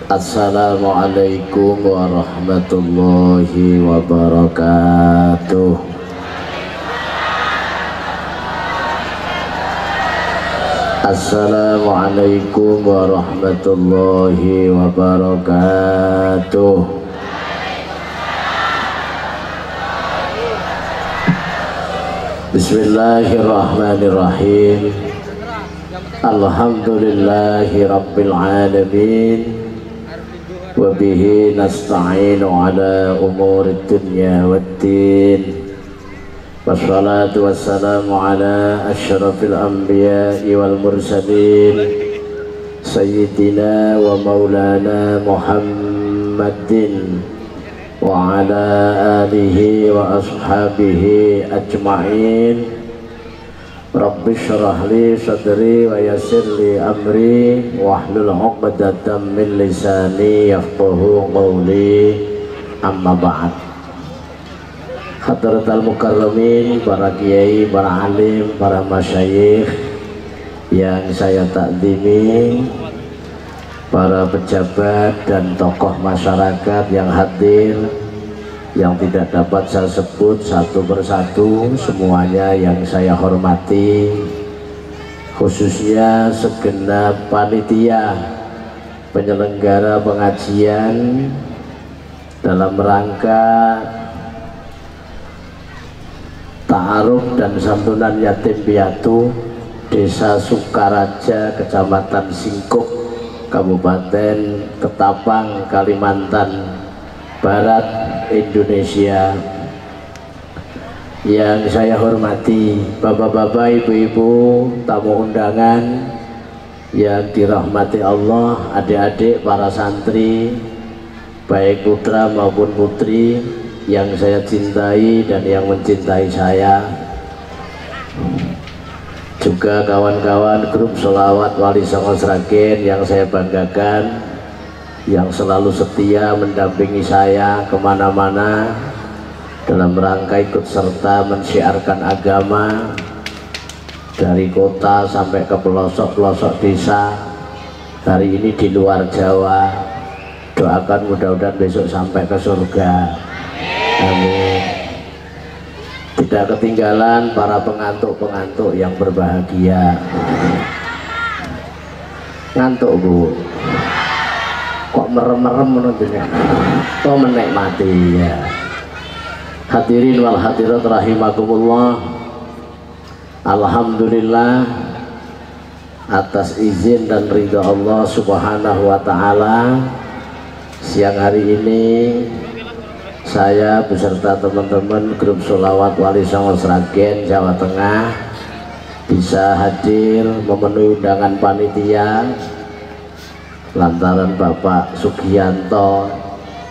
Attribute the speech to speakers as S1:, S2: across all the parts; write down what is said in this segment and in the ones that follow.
S1: Assalamualaikum warahmatullahi wabarakatuh. Assalamualaikum warahmatullahi wabarakatuh. Bismillahirrahmanirrahim. Alhamdulillahi rabbil alamin. Wabihi nasta'inu ala umuri dunya waddin. Wassalatu wassalamu ala asyrafil anbiya'i wal mursalin Sayyidina wa maulana Muhammadin wa ala alihi wa ashabihi ajma'in. Rabbi syrah li sadri wa yassir li amri wahlul 'uqdatam min lisani yafqahu qawli. Amma ba'd. Hadratal mukarramin, para kiai, para alim, para masyayikh yang saya takdimi, para pejabat dan tokoh masyarakat yang hadir, yang tidak dapat saya sebut satu persatu, semuanya yang saya hormati, khususnya segenap panitia penyelenggara pengajian dalam rangka ta'aruf dan santunan yatim piatu Desa Sukaraja, Kecamatan Singkuh, Kabupaten Ketapang, Kalimantan Barat, Indonesia. Yang saya hormati bapak-bapak, ibu-ibu, tamu undangan yang dirahmati Allah, adik-adik, para santri, baik putra maupun putri yang saya cintai dan yang mencintai saya, juga kawan-kawan grup Sholawat Wali Songo Sragen yang saya banggakan, yang selalu setia mendampingi saya kemana-mana dalam rangka ikut serta mensyiarkan agama dari kota sampai ke pelosok-pelosok desa, hari ini di luar Jawa. Doakan mudah-mudahan besok sampai ke surga, amin. Tidak ketinggalan para pengantuk-pengantuk yang berbahagia. Ngantuk Bu? Kok merem-merem menunjuknya? Kok menikmati ya. Hadirin wal hadirat rahimakumullah. Alhamdulillah atas izin dan ridha Allah subhanahu wa ta'ala, siang hari ini saya beserta teman-teman grup Sholawat Wali Songo Sragen Jawa Tengah bisa hadir memenuhi undangan panitia lantaran Bapak Sugianto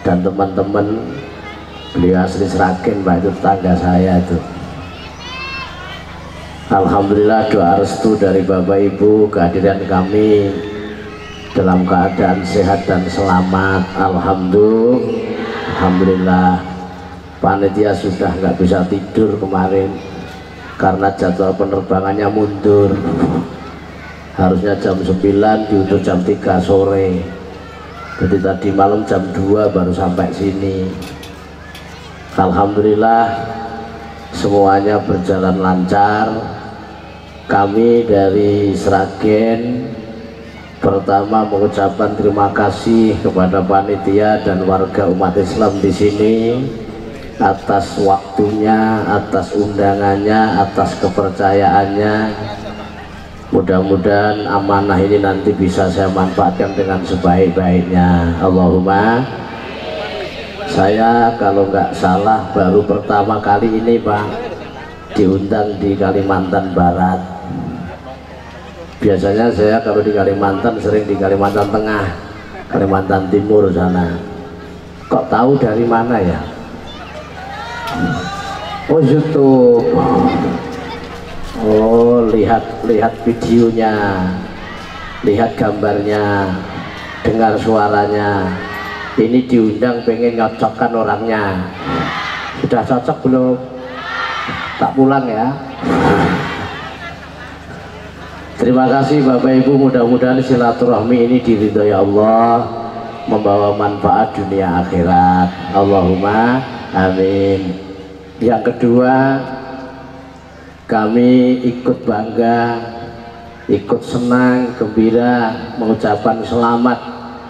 S1: dan teman-teman, beliau asli Sragen Pak, itu tetangga saya itu. Alhamdulillah doa restu dari Bapak Ibu kehadiran kami dalam keadaan sehat dan selamat. Alhamdulillah. Panitia sudah nggak bisa tidur kemarin karena jadwal penerbangannya mundur. Harusnya jam 9 diutur jam 3 sore, jadi tadi malam jam 2 baru sampai sini. Alhamdulillah semuanya berjalan lancar. Kami dari Sragen pertama mengucapkan terima kasih kepada panitia dan warga umat Islam di sini atas waktunya, atas undangannya, atas kepercayaannya. Mudah-mudahan amanah ini nanti bisa saya manfaatkan dengan sebaik-baiknya. Allahumma. Saya kalau nggak salah baru pertama kali ini Pak diundang di Kalimantan Barat. Biasanya saya kalau di Kalimantan sering di Kalimantan Tengah, Kalimantan Timur sana. Kok tahu dari mana ya? Oh YouTube. Oh lihat videonya, lihat gambarnya, dengar suaranya. Ini diundang pengen nyocokkan orangnya. Sudah cocok belum? Tak pulang ya. Terima kasih Bapak Ibu, mudah-mudahan silaturahmi ini diridhoi Allah membawa manfaat dunia akhirat. Allahumma amin. Yang kedua, kami ikut bangga, ikut senang, gembira mengucapkan selamat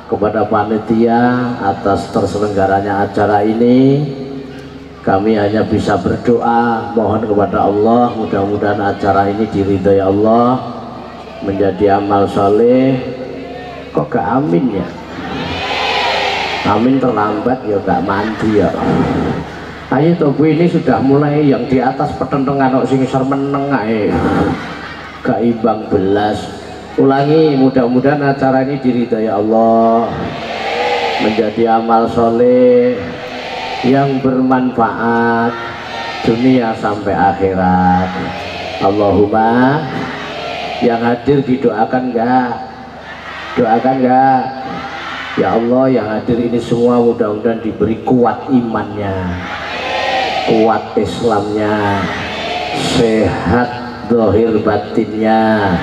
S1: kepada panitia atas terselenggaranya acara ini. Kami hanya bisa berdoa, mohon kepada Allah, mudah-mudahan acara ini diridhai Allah, menjadi amal soleh. Kok gak amin ya? Amin terlambat ya, gak mandi ya. Ayo tobu, ini sudah mulai yang di atas petentengan kok sing isor meneng ae. Gak imbang belas. Ulangi, mudah-mudahan acara ini diridhai Allah, menjadi amal soleh yang bermanfaat dunia sampai akhirat. Allahumma. Yang hadir didoakan enggak? Doakan enggak? Ya Allah, yang hadir ini semua mudah-mudahan diberi kuat imannya, kuat Islamnya, sehat zahir batinnya,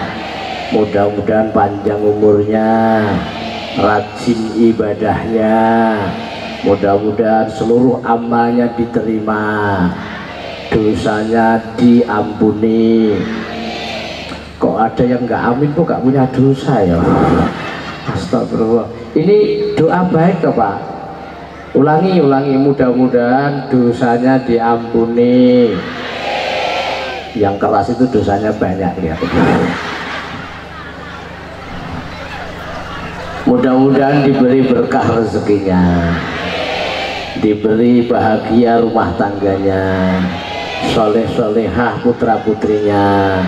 S1: mudah-mudahan panjang umurnya, rajin ibadahnya, mudah-mudahan seluruh amalnya diterima, dosanya diampuni. Kok ada yang nggak amin kok nggak punya dosa ya? Astagfirullah. Ini doa baik toh Pak? Ulangi, mudah-mudahan dosanya diampuni. Yang keras itu dosanya banyak lihat. Mudah-mudahan diberi berkah rezekinya, diberi bahagia rumah tangganya, soleh-solehah putra-putrinya,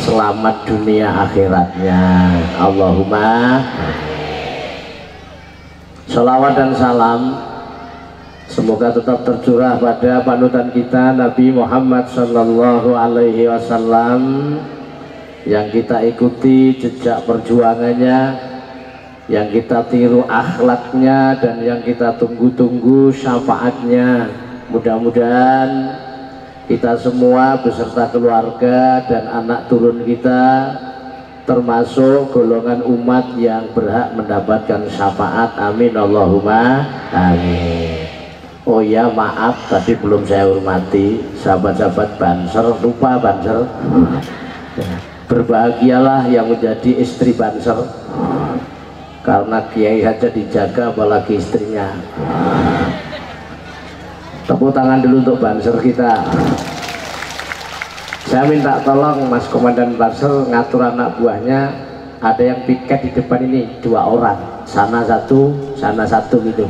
S1: selamat dunia akhiratnya. Allahumma. Salawat dan salam semoga tetap tercurah pada panutan kita Nabi Muhammad Sallallahu Alaihi Wasallam, yang kita ikuti jejak perjuangannya, yang kita tiru akhlaknya, dan yang kita tunggu-tunggu syafaatnya. Mudah-mudahan kita semua beserta keluarga dan anak turun kita termasuk golongan umat yang berhak mendapatkan syafaat. Amin Allahumma amin. Oh ya, maaf tadi belum saya hormati sahabat-sahabat Banser, lupa Banser. Berbahagialah yang menjadi istri Banser, karena kiai saja dijaga apalagi istrinya. Tepuk tangan dulu untuk Banser kita. Saya minta tolong Mas Komandan Banser ngatur anak buahnya, ada yang piket di depan ini 2 orang, sana satu gitu.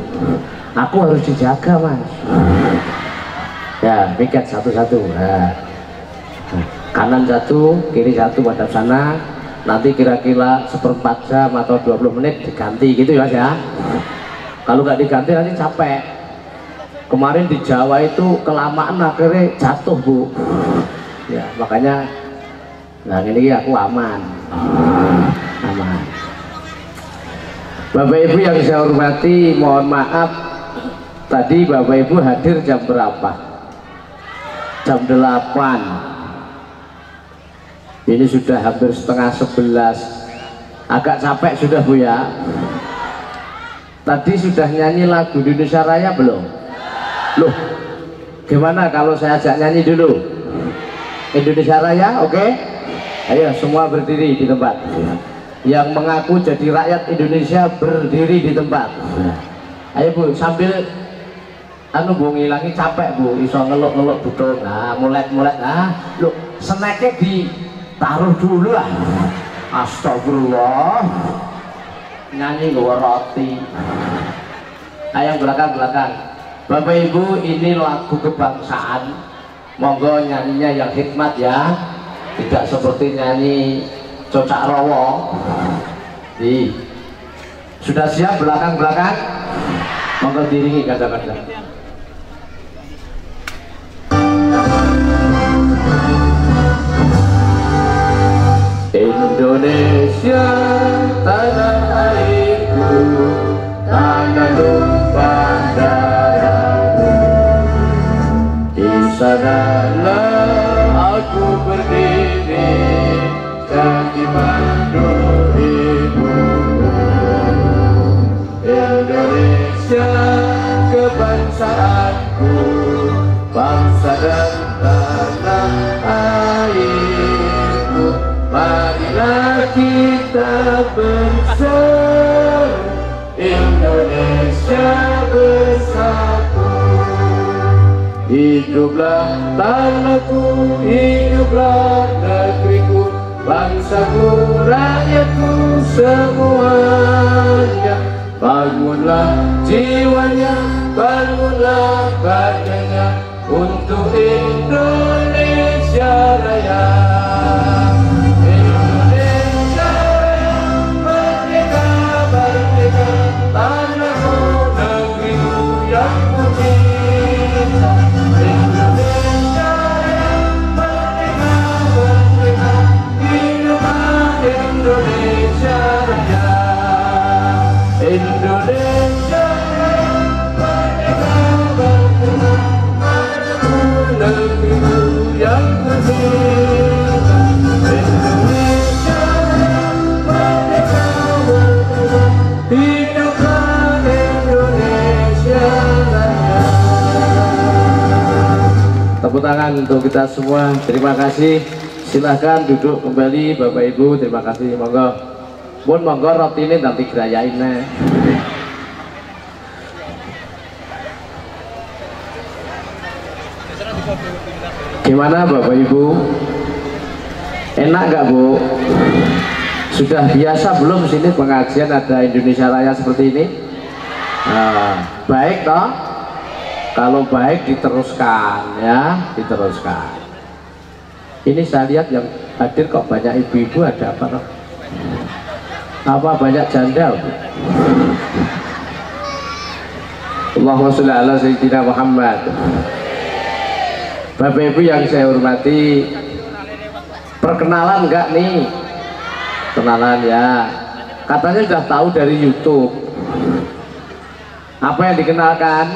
S1: Aku harus dijaga Mas. Ya, piket satu-satu. Nah, kanan 1, kiri 1 pada sana. Nanti kira-kira 1/4 jam atau 20 menit diganti gitu ya Mas ya. Kalau nggak diganti nanti capek. Kemarin di Jawa itu kelamaan akhirnya jatuh Bu. Ya makanya, nah ini aku aman. Bapak Ibu yang saya hormati, mohon maaf tadi Bapak Ibu hadir jam berapa? Jam 8. Ini sudah hampir setengah 11. Agak capek sudah Bu ya. Tadi sudah nyanyi lagu Indonesia Raya belum? Loh, gimana kalau saya ajak nyanyi dulu Indonesia Raya? Oke? Ayo semua berdiri di tempat. Yang mengaku jadi rakyat Indonesia berdiri di tempat. Ayo Bu, sambil Bu ngilangi capek Bu, iso ngeluk-ngeluk betul. Nah, mulai. Nah, lu snacknya ditaruh dulu lah. Astagfirullah. Nyanyi nggawa roti. Ayo belakang. Bapak Ibu, ini lagu kebangsaan. Monggo nyanyinya yang hikmat ya, tidak seperti nyanyi cocak rowo. Sudah siap belakang? Monggo diringi kadang-kadang. Indonesia tanah airku, tanah tumpah darahku. Di sanalah aku berdiri, jadi mandu ibuku. kita bersatu, Indonesia bersatu. Hiduplah tanahku, hiduplah negeriku, bangsaku, rakyatku semuanya. Bangunlah jiwanya, bangunlah badannya untuk Indonesia Raya. Indonesia Raya, merdeka, merdeka, tanahku, negeriku yang kucinta. Indonesia Raya, merdeka, merdeka, hiduplah Indonesia Raya. Indonesia Raya, merdeka, merdeka, tanahku, negeriku yang kucinta. Indonesia Raya, merdeka, merdeka, hiduplah Indonesia Raya. Tepuk tangan untuk kita semua. Terima kasih. Silahkan duduk kembali Bapak Ibu. Terima kasih. Monggo. Pun monggo roti ini nanti gerayain. Gimana Bapak Ibu? Enak nggak Bu? Sudah biasa belum sini pengajian ada Indonesia Raya seperti ini? Nah, baik toh? Kalau baik diteruskan ya, diteruskan. Ini saya lihat yang hadir kok banyak ibu-ibu, ada apa toh? Apa banyak janda? Allahumma sholli ala sayyidina Muhammad. Bapak Ibu yang saya hormati, perkenalan enggak nih? Kenalan ya. Katanya sudah tahu dari YouTube. Apa yang dikenalkan?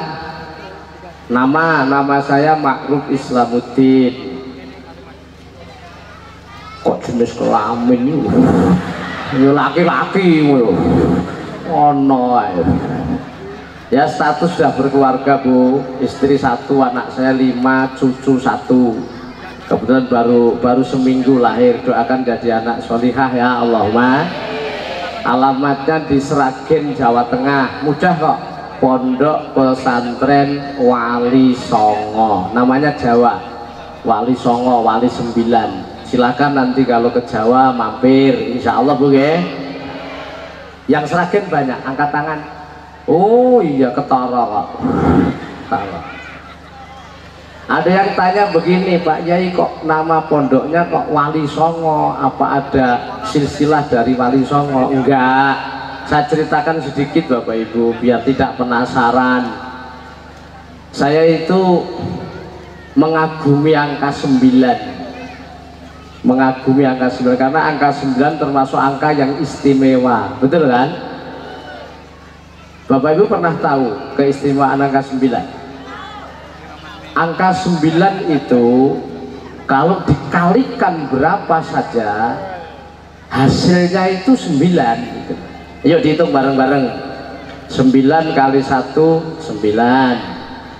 S1: Nama saya Makruf Islamuddin. Kok jenis kelamin ini? Ya laki-laki ono ya. Status sudah berkeluarga Bu, istri 1, anak saya 5, cucu 1. Kebetulan baru seminggu lahir. Doakan jadi anak solihah ya Allahumma. Alamatnya di Sragen, Jawa Tengah. Mudah kok, Pondok Pesantren Wali Songo, namanya Jawa, Wali Songo, Wali 9. Silakan nanti kalau ke Jawa mampir, insya Allah Bu ya. Yang Sragen banyak, angkat tangan. Oh iya, ketara kok. Ada yang tanya begini, Pak Yai kok nama pondoknya kok Wali Songo? Apa ada silsilah dari Wali Songo? Enggak. Saya ceritakan sedikit Bapak Ibu biar tidak penasaran. Saya itu mengagumi angka 9. Mengagumi angka 9 karena angka 9 termasuk angka yang istimewa, betul kan? Bapak Ibu pernah tahu keistimewaan angka 9? Angka 9 itu kalau dikalikan berapa saja hasilnya itu 9 gitu. Ayo dihitung bareng-bareng. 9 kali 1 9,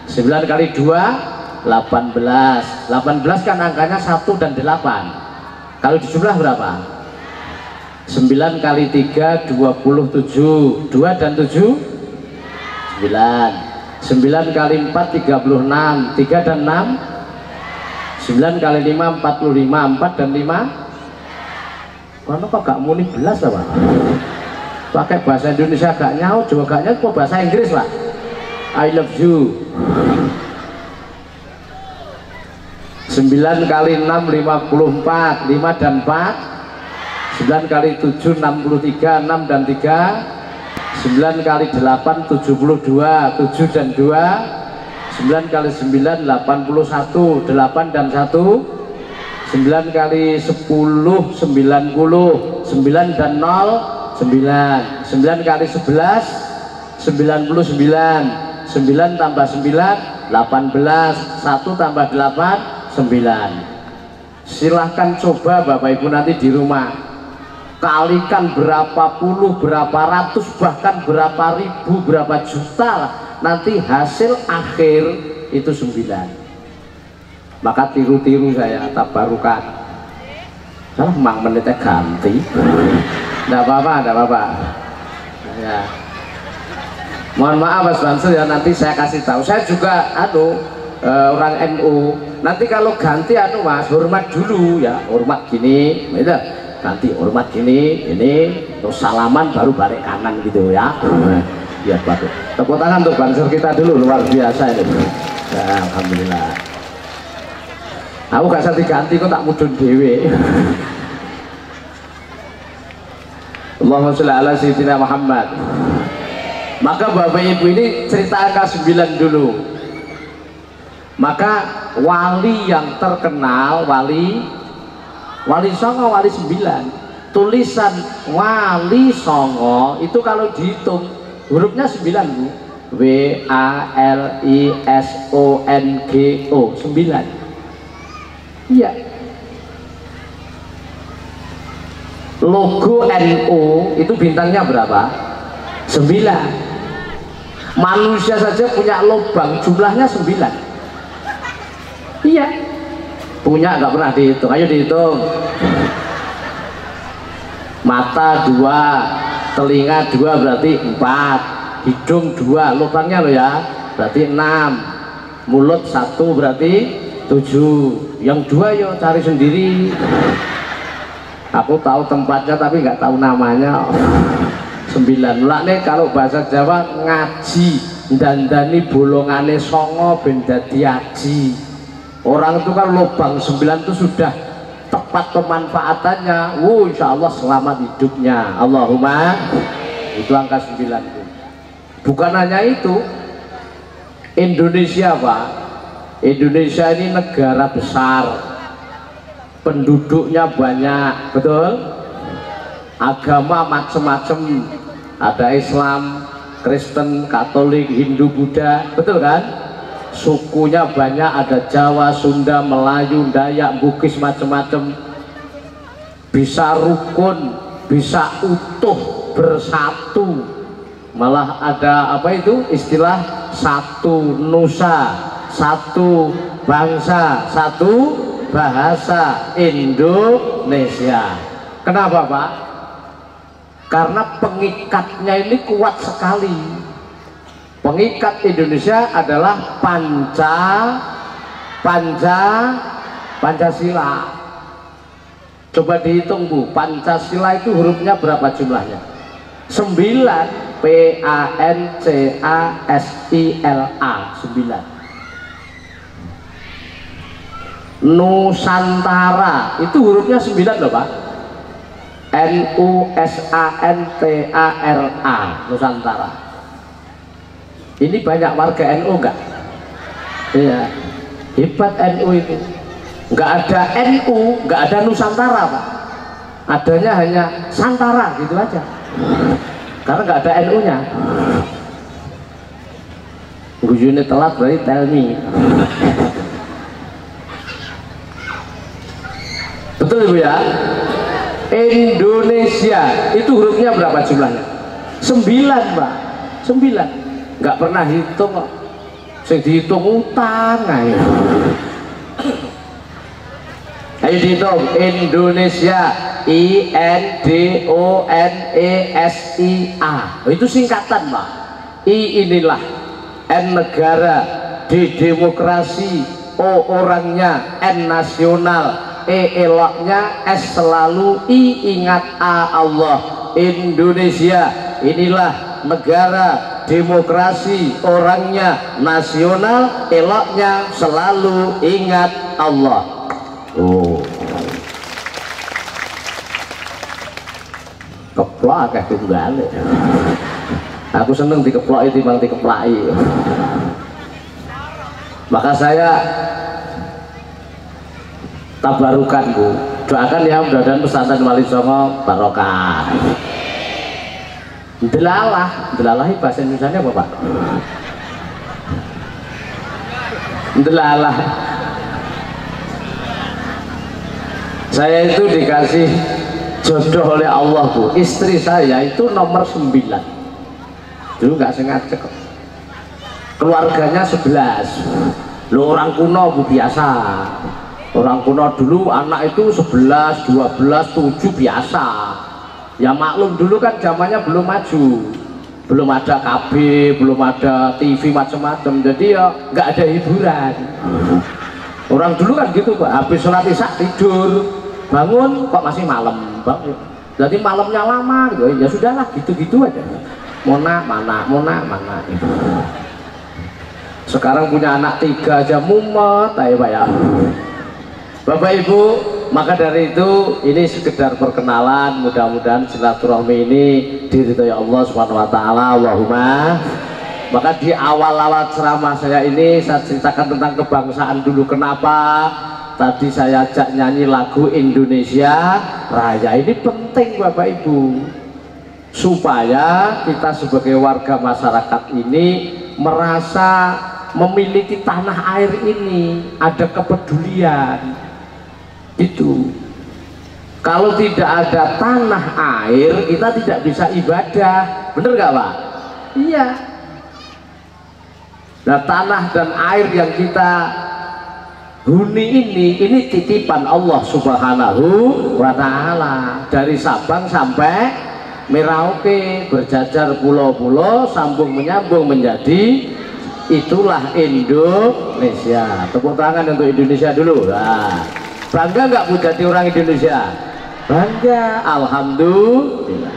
S1: 9 kali 2 18. 18 kan angkanya 1 dan 8. Kalau dijumlah berapa? 9 kali 3 27. 2 dan 7 9. 9 kali 4 36. 3 dan 6 9 kali 5 45. 4 dan 5 kono kok gak muni belas Pak? Pakai bahasa Indonesia gak nyaut, juga gak nyaut, kok bahasa Inggris Pak? I love you. 9 kali 6 54. 5 dan 4. 9 kali 7 63. 6 dan 3. 9 kali 8 72. 7 dan 2. 9 kali 9 81. 8 dan 1. 9 kali 10 90. 9 dan 0 9. 9 kali 11 99. 9 tambah 9 18. 1 tambah 8 9. Silahkan coba Bapak Ibu nanti di rumah kalikan berapa puluh, berapa ratus, bahkan berapa ribu, berapa juta, nanti hasil akhir itu 9. Maka tiru-tiru saya, tabarukan. Salah mang menitnya ganti. Nggak apa-apa. Ya. Mohon maaf Mas Bansel ya, nanti saya kasih tahu. Saya juga orang NU. Nanti kalau ganti Mas, hormat dulu ya, hormat gini, gitu. Ganti hormat gini, ini terus salaman baru balik kanan gitu ya. Ya bagus. Tepuk tangan untuk Bansel kita dulu, luar biasa ini. Ya, alhamdulillah. Aku gak usah diganti kok, tak mudun dewe. Allahumma sholli ala sayyidina Muhammad. Maka Bapak Ibu ini cerita angka 9 dulu. Maka wali yang terkenal, wali songo, wali 9. Tulisan wali songo itu kalau dihitung hurufnya 9 Bu. WALISONGO 9. Iya. Logo NU itu bintangnya berapa? 9. Manusia saja punya lubang, jumlahnya 9. Iya. Punya nggak pernah dihitung. Ayo dihitung. Mata 2, telinga 2 berarti 4, hidung 2, lubangnya loh ya, berarti 6, mulut 1 berarti 7. Yang 2 yo cari sendiri. Aku tahu tempatnya tapi nggak tahu namanya. 9. Lah nih kalau bahasa Jawa ngaji dandani bolongane songo ben dadi aji. Orang itu kan lubang 9 itu sudah tepat pemanfaatannya. Insya Allah selamat hidupnya. Allahumma. Itu angka 9 itu. Bukan hanya itu, Indonesia Pak, Indonesia ini negara besar, penduduknya banyak, betul? Agama macam-macam, ada Islam, Kristen, Katolik, Hindu, Buddha, betul kan? Sukunya banyak, ada Jawa, Sunda, Melayu, Dayak, Bugis, macam-macam. Bisa rukun, bisa utuh, bersatu. Malah ada apa itu istilah satu nusa, satu bangsa, satu bahasa Indonesia. Kenapa Pak? Karena pengikatnya ini kuat sekali. Pengikat Indonesia adalah Pancasila. Coba dihitung Bu, Pancasila itu hurufnya berapa jumlahnya? 9. PANCASILA 9. Nusantara itu hurufnya 9 loh Pak. NUSANTARA, Nusantara. Ini banyak warga NU enggak? Iya, hebat NU itu. Enggak ada NU, enggak ada Nusantara Pak. Adanya hanya Santara gitu aja. Karena enggak ada NU nya. Gujune telat berarti tell me. Betul Ibu ya? Indonesia itu hurufnya berapa jumlahnya? 9 Pak. 9. Nggak pernah hitung kok. Sing dihitung utang ayo. Ayo dihitung. Indonesia, INDONESIA. Itu singkatan Pak. I inilah, N negara, D demokrasi, O orangnya, N nasional, E eloknya, S selalu, I ingat A Allah. Indonesia inilah negara, demokrasi, orangnya nasional, eloknya selalu ingat Allah. Keplok kayak tunggal. Aku seneng dikeplok itu bang dikeplai. Maka saya tabarukan Bu, doakan ya mudah-mudahan pesantren Wali Songo barokah. Delalah bahasa Indonesia apa Pak? Delalah. Saya itu dikasih jodoh oleh Allah Bu. Istri saya itu nomor 9. Dulu nggak sengaja kok. Keluarganya 11. Lo orang kuno Bu biasa. Orang kuno dulu anak itu 11, 12, 7 biasa. Ya maklum dulu kan zamannya belum maju, belum ada KB, belum ada TV macam-macam, jadi ya nggak ada hiburan. Orang dulu kan gitu Pak, habis sholat isya tidur, bangun kok masih malam, bangun. Jadi malamnya lama gitu, ya sudahlah gitu-gitu aja. Mana. Gitu. Sekarang punya anak 3 aja mumet, ayo Pak ya. Bapak Ibu, maka dari itu ini sekedar perkenalan, mudah-mudahan silaturahmi ini diridhoi Allah Subhanahu wa taala. Allahumma. Maka di awal-awal ceramah saya ini saya ceritakan tentang kebangsaan dulu. Kenapa? Tadi saya ajak nyanyi lagu Indonesia Raya. Ini penting Bapak Ibu, supaya kita sebagai warga masyarakat ini merasa memiliki tanah air ini, ada kepedulian. Itu kalau tidak ada tanah air kita tidak bisa ibadah, bener gak Pak? Iya. Nah tanah dan air yang kita huni ini titipan Allah Subhanahu wa ta'ala. Dari Sabang sampai Merauke, berjajar pulau-pulau, sambung menyambung menjadi itulah Indonesia. Tepuk tangan untuk Indonesia dulu. Nah, bangga nggak Bu jadi orang Indonesia? Bangga, alhamdulillah.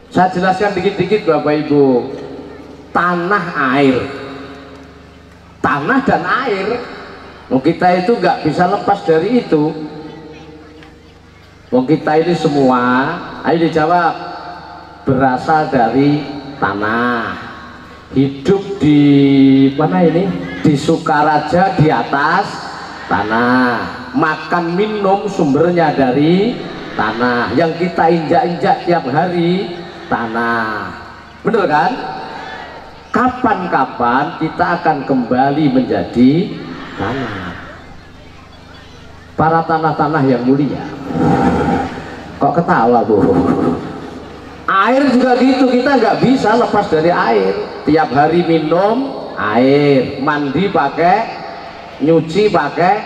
S1: Saya jelaskan dikit-dikit Bapak Ibu. Tanah air, tanah dan air, kita itu nggak bisa lepas dari itu. Kita ini semua, ayo dijawab, berasal dari tanah. Hidup di mana ini? Di Sukaraja, di atas tanah. Makan minum sumbernya dari tanah. Yang kita injak-injak tiap hari tanah. Bener kan? Kapan-kapan kita akan kembali menjadi tanah. Para tanah-tanah yang mulia. Kok ketawa Bu? Air juga gitu, kita nggak bisa lepas dari air. Tiap hari minum air, mandi pakai, nyuci pakai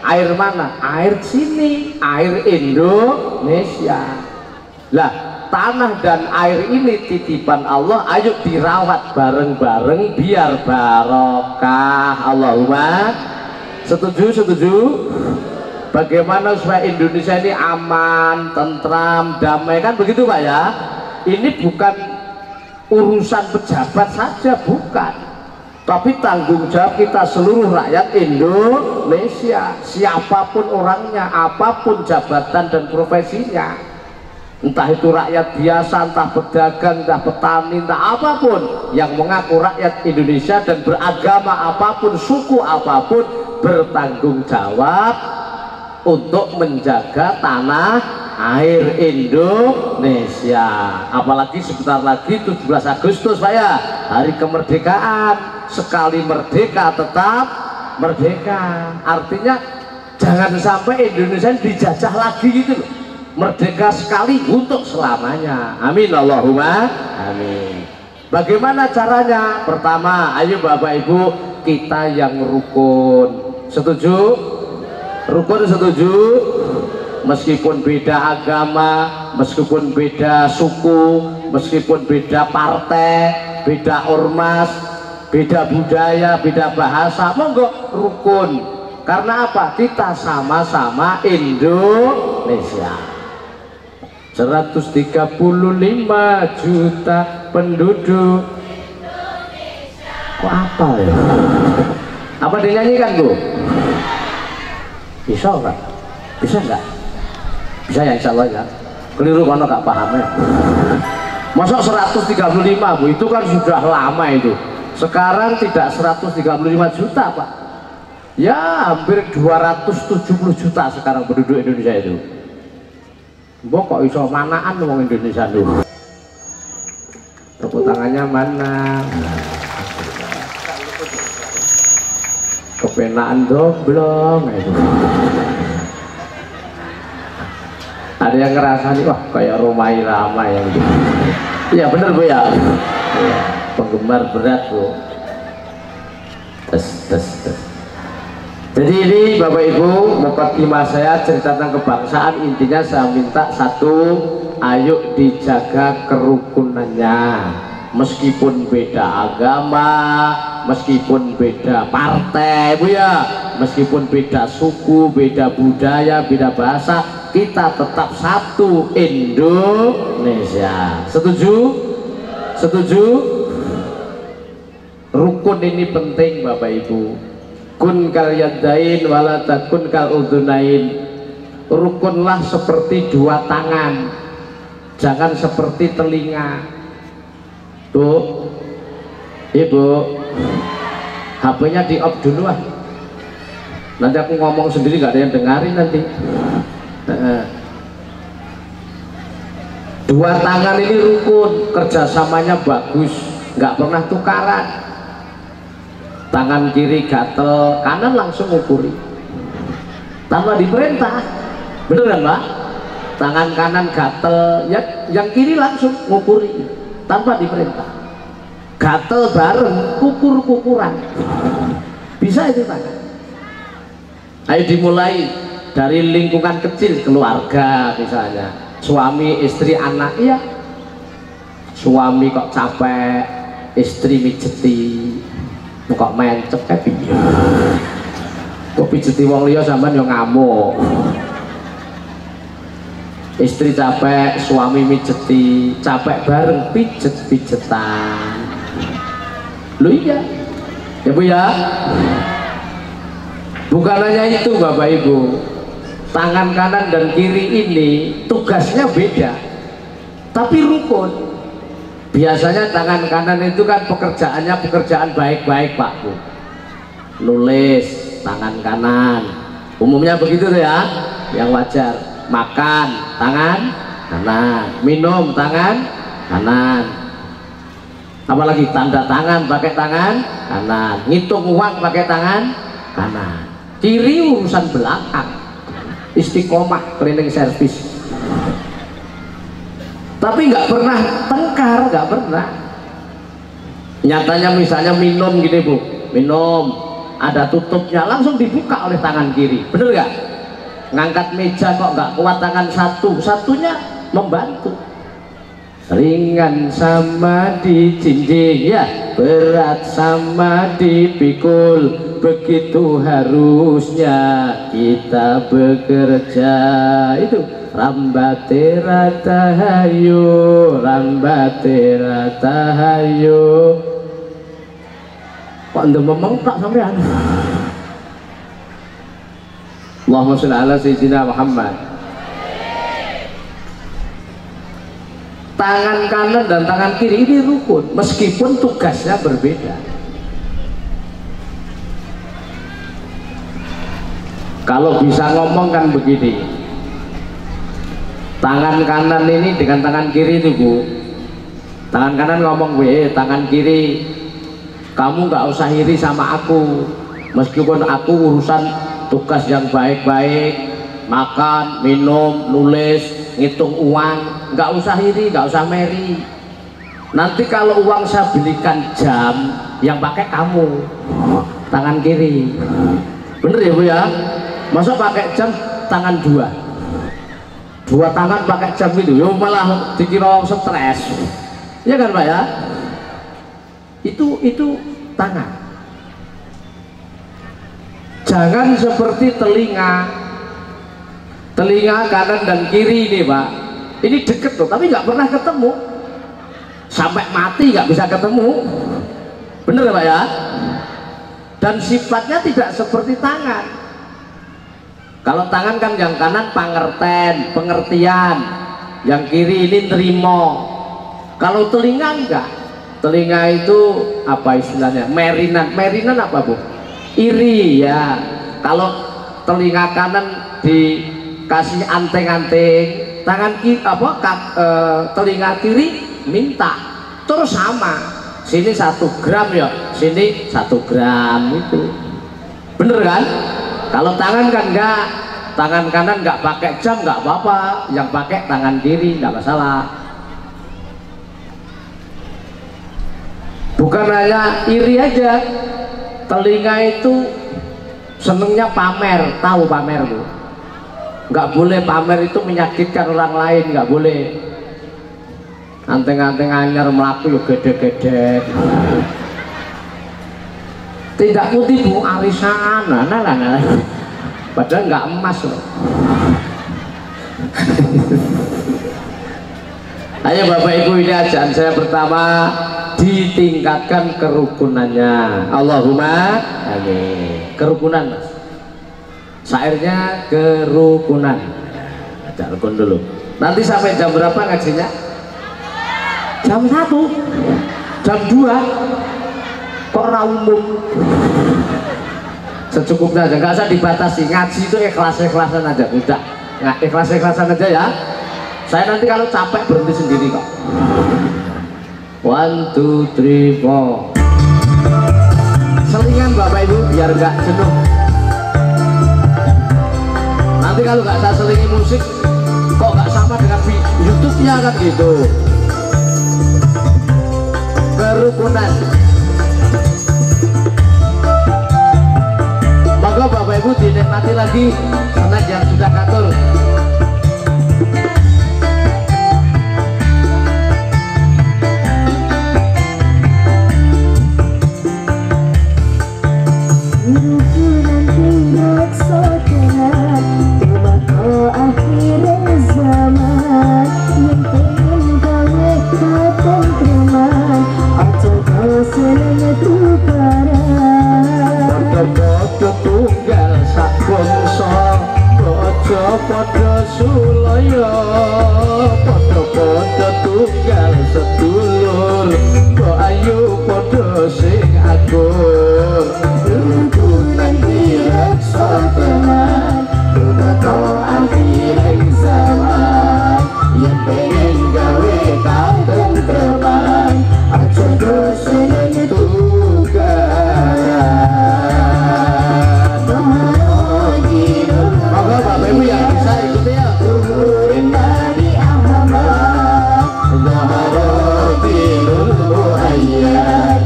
S1: air mana? Air sini, air Indonesia. Lah tanah dan air ini titipan Allah, ayo dirawat bareng-bareng biar barokah. Allahumma setuju? Bagaimana supaya Indonesia ini aman, tentram, damai, kan begitu Pak ya? Ini bukan urusan pejabat saja, bukan, tapi tanggung jawab kita seluruh rakyat Indonesia, siapapun orangnya, apapun jabatan dan profesinya, entah itu rakyat biasa, entah pedagang, entah petani, entah apapun yang mengaku rakyat Indonesia dan beragama apapun, suku apapun, bertanggung jawab untuk menjaga tanah air Indonesia. Apalagi sebentar lagi 17 Agustus Pak ya, hari kemerdekaan. Sekali merdeka tetap merdeka, artinya jangan sampai Indonesia dijajah lagi gitu loh. Merdeka sekali untuk selamanya, amin Allahumma amin. Bagaimana caranya? Pertama, ayo Bapak Ibu, kita yang rukun. Setuju? Rukun setuju? Meskipun beda agama, meskipun beda suku, meskipun beda partai, beda ormas, beda budaya, beda bahasa, monggo rukun. Karena apa? Kita sama-sama Indonesia. 135 juta penduduk. Kok apa ya? Apa dinyanyikan Bu? Bisa nggak? Bisa nggak? Bisa ya insya Allah ya. Keliru kono gak pahamnya. Masuk 135 Bu, itu kan sudah lama itu. Sekarang tidak 135 juta Pak. Ya hampir 270 juta sekarang penduduk Indonesia itu. Mbok kok iso manaan wong Indonesia dulu. Tepuk tangannya mana? Kepenaan belum itu. Ada yang ngerasa nih, wah kayak Rhoma Irama yang gitu. Iya bener Bu ya. Penggemar berat Bu. Tes. Jadi ini Bapak Ibu, mukadimah saya cerita tentang kebangsaan. Intinya saya minta satu, ayo dijaga kerukunannya. Meskipun beda agama, meskipun beda partai, Bu ya, meskipun beda suku, beda budaya, beda bahasa, kita tetap satu Indonesia. Setuju? Setuju? Rukun ini penting Bapak Ibu. Kun kal yadain wala takun kal udhunain. Rukunlah seperti dua tangan, jangan seperti telinga. Tuh, Ibu, HP-nya di off dulu ah. Nanti aku ngomong sendiri gak ada yang dengarin nanti. Dua tangan ini rukun, kerjasamanya bagus, nggak pernah tukaran. Tangan kiri gatel, kanan langsung ngukuri tanpa diperintah. Bener kan Pak? Tangan kanan gatel, yang kiri langsung ngukuri tanpa diperintah. Gatel bareng, kukur-kukuran, bisa itu tangan. Ayo dimulai dari lingkungan kecil, keluarga misalnya, suami, istri, anak. Iya, suami kok capek, istri mijeti, kok mencep kayak piye. Kok pijeti wong liya sampean yo ngamuk. Istri capek, suami mijeti, capek bareng, pijet-pijetan. Lu iya, ya Bu ya. Bukan hanya itu Bapak Ibu, tangan kanan dan kiri ini tugasnya beda, tapi rukun. Biasanya tangan kanan itu kan pekerjaannya pekerjaan baik-baik Pak Bu. Nulis tangan kanan, umumnya begitu tuh ya, yang wajar. Makan tangan kanan, minum tangan kanan, apalagi tanda tangan pakai tangan kanan, ngitung uang pakai tangan kanan. Kiri urusan belakang, istiqomah, cleaning service. Tapi nggak pernah tengkar, nggak pernah. Nyatanya misalnya minum gini Bu, minum ada tutupnya, langsung dibuka oleh tangan kiri, bener nggak? Ngangkat meja kok nggak kuat tangan satunya membantu. Ringan sama dijinjing ya, berat sama dipikul, begitu harusnya kita bekerja. Itu rambatera tahayu, rambatera tahayu. Kok anda memengkak sampean? Allahumma sholli ala sayyidina Muhammad. Tangan kanan dan tangan kiri ini rukun, meskipun tugasnya berbeda. Kalau bisa ngomong kan begini, tangan kanan ini dengan tangan kiri itu Bu, tangan kanan ngomong tangan kiri, kamu nggak usah iri sama aku, meskipun aku urusan tugas yang baik-baik, makan, minum, nulis, ngitung uang, nggak usah iri, nggak usah meri. Nanti kalau uang saya belikan jam, yang pakai kamu, tangan kiri. Bener ya Bu ya? Masa pakai jam tangan dua tangan pakai jam itu, yo malah dikira stres. Ya kan Pak ya? Itu tangan. Jangan seperti telinga kanan dan kiri ini Pak, ini deket loh, tapi nggak pernah ketemu, sampai mati nggak bisa ketemu. Bener Pak ya? Dan sifatnya tidak seperti tangan. Kalau tangan kan yang kanan pangerten, pengertian, yang kiri ini nerimo. Kalau telinga enggak, telinga itu apa istilahnya, merinan apa Bu? Iri ya. Kalau telinga kanan dikasih anting-anting, tangan kiri telinga kiri minta, terus sama, sini 1 gram ya, sini 1 gram, itu bener kan? Kalau tangan kan enggak, tangan kanan enggak pakai jam enggak apa-apa, yang pakai tangan kiri enggak masalah. Bukan hanya iri aja, telinga itu senengnya pamer, tahu pamer tuh. Nggak boleh pamer itu menyakitkan orang lain, nggak boleh. Anteng-anteng anyar melaku yuk gede-gede. Tidak putih bu arisan, nah. Padahal nggak emas loh. Ayo Bapak Ibu, ini ajaan saya pertama, ditingkatkan kerukunannya. Allahumma amin. Kerukunan mas. Syairnya kerukunan. Ajak rukun dulu. Nanti sampai jam berapa ngajinya? Jam 1, jam 2. Kok umum? Secukupnya aja, nggak usah dibatasi. Ngaji itu ikhlas-ikhlasan aja, udah. Nggak ikhlas-ikhlasan aja ya. Saya nanti kalau capek berhenti sendiri kok. 1, 2, 3, 4. Selingan Bapak Ibu biar nggak jenuh. Nanti kalau nggak saya selingi musik, kok nggak sama dengan YouTube-nya kan gitu. Kerukunan. Maka Bapak Ibu dinikmati lagi snack yang sudah katul. Tunggal sak bangsa padha sulaya, padha tunggal sedulur, kok ayu padha sing akur. Rukunan direksa tenan, tumeka akhiring zaman, yen pengen gawe katentreman, aja dosen tugas. Bapak Ibu yang bisa ikuti ya. Turunin Nabi Ahmad, Zaharatilul Muhayyad.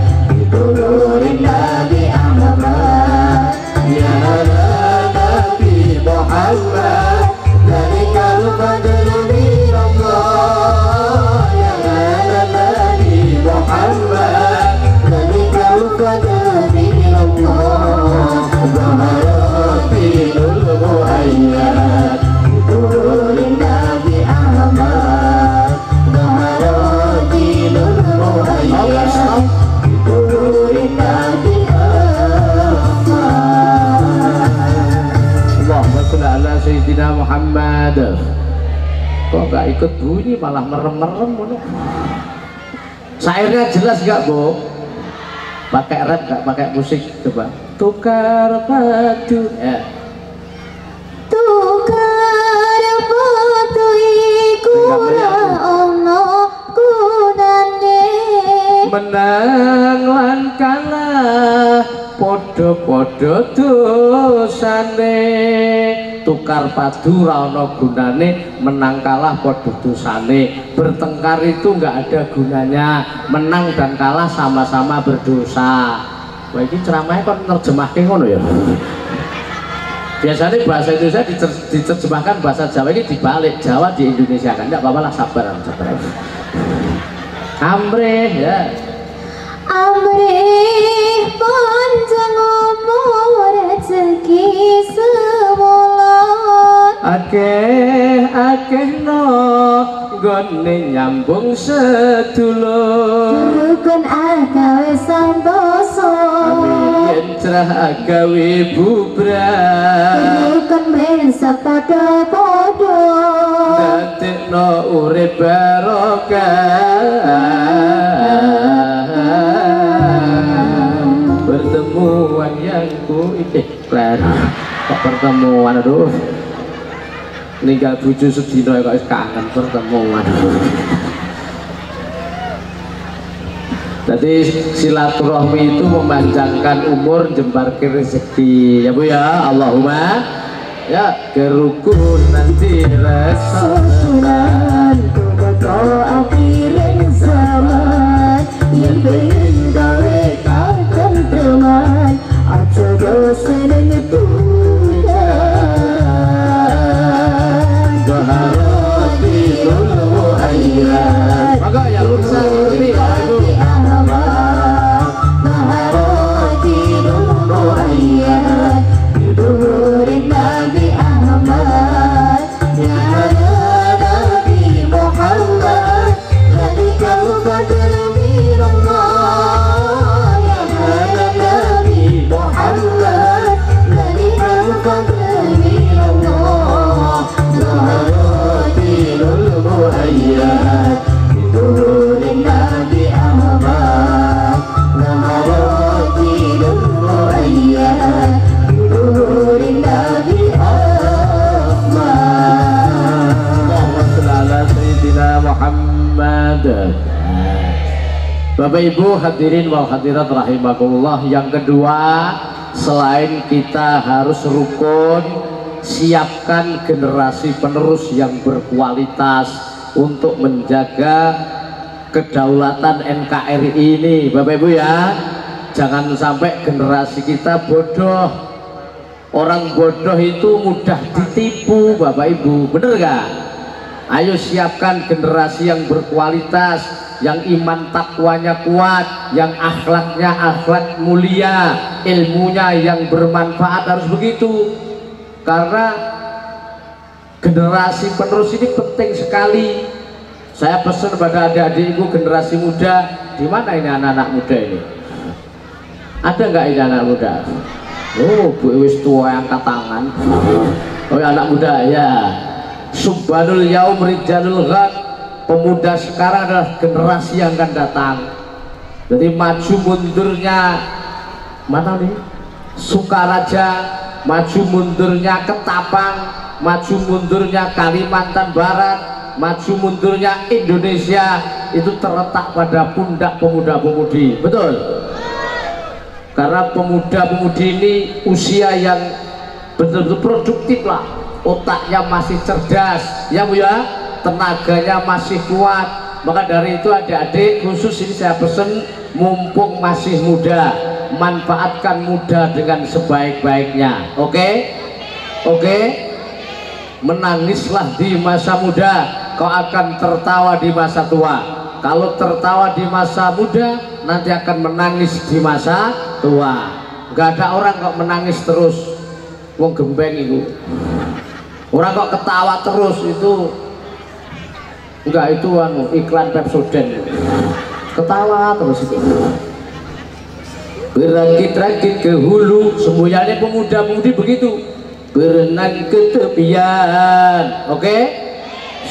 S1: Turunin Nabi Ahmad, ya Nabi Muhammad. Dari kalau fadlu minallah, ya Nabi Muhammad. Dari kalau fadlu minallah, Zaharatilul Muhayyad. Turunin Nabi Ahmad, Zaharatilul Muhayyad. Turunin Nabi Ahmad. Allahumma sholli ala Sayyidina Muhammad. Kok gak ikut bunyi malah merem-merem. Syairnya jelas gak Bu? Pakai rap gak pakai musik? Coba tukar batu ya.
S2: Tukar batu iku ono gunane,
S1: menang lan kalah padha-padha dosane. Tukar padu ra ono gunane, menang kalah padha dosane. Bertengkar itu nggak ada gunanya, menang dan kalah sama-sama berdosa. Wah ini ceramahnya kok nerjemahke ngono ya. Biasanya bahasa Indonesia diterjemahkan bahasa Jawa, ini dibalik, Jawa di Indonesia kan. Enggak apa-apa lah, sabar. Amrih ya.
S2: amrih panjang umur rezeki semulon,
S1: akeh no gone nyambung sedulur.
S2: rukun agawe santoso,
S1: Amin cerah agawe bubrah,
S2: rukun mensap podo-podo,
S1: dadekno urip barokah. Pertemuan yang ku ikhlas, kok pertemuan, aduh ninggal bojo sedina kok kangen pertemuan. Jadi silaturahmi itu memanjangkan umur, jembarkan rezeki ya Bu ya. Allahumma ya kerukunan
S2: susunan tumeka akhirin zaman, yang pengen gawe katen teman, aja dosen itu ayat
S1: maka yang rusak ini Ibu. Bapak Ibu hadirin wal hadirat rahimakumullah, yang kedua selain kita harus rukun, siapkan generasi penerus yang berkualitas untuk menjaga kedaulatan NKRI ini Bapak Ibu ya. Jangan sampai generasi kita bodoh. Orang bodoh itu mudah ditipu Bapak Ibu, bener gak? Ayo siapkan generasi yang berkualitas, yang iman takwanya kuat, yang akhlaknya akhlak mulia, ilmunya yang bermanfaat, harus begitu. Karena generasi penerus ini penting sekali. Saya pesan pada adik-adikku generasi muda, di mana ini anak-anak muda ini? Ada nggak ini anak muda? Oh, Bu wis tua yang angkat tangan. Oh, anak muda ya. Subhanul yaum rijalul ghad. Pemuda sekarang adalah generasi yang akan datang. Jadi maju mundurnya mana nih? Sukaraja, maju mundurnya Ketapang, maju mundurnya Kalimantan Barat, maju mundurnya Indonesia itu terletak pada pundak pemuda-pemudi. Betul? Karena pemuda-pemudi ini usia yang betul-betul produktif lah, otaknya masih cerdas, ya Bu ya, tenaganya masih kuat. Maka dari itu adik-adik khusus ini saya pesen, mumpung masih muda, manfaatkan muda dengan sebaik-baiknya. Oke? Oke? Menangislah di masa muda, kau akan tertawa di masa tua. Kalau tertawa di masa muda, nanti akan menangis di masa tua. Gak ada orang kok menangis terus, wong gembeng itu. Orang kok ketawa terus itu, enggak, itu iklan Pepsodent. Ketawa terus itu. Berakit-rakit ke hulu, semuanya pemuda-pemudi begitu. Berenang ke tepian, oke?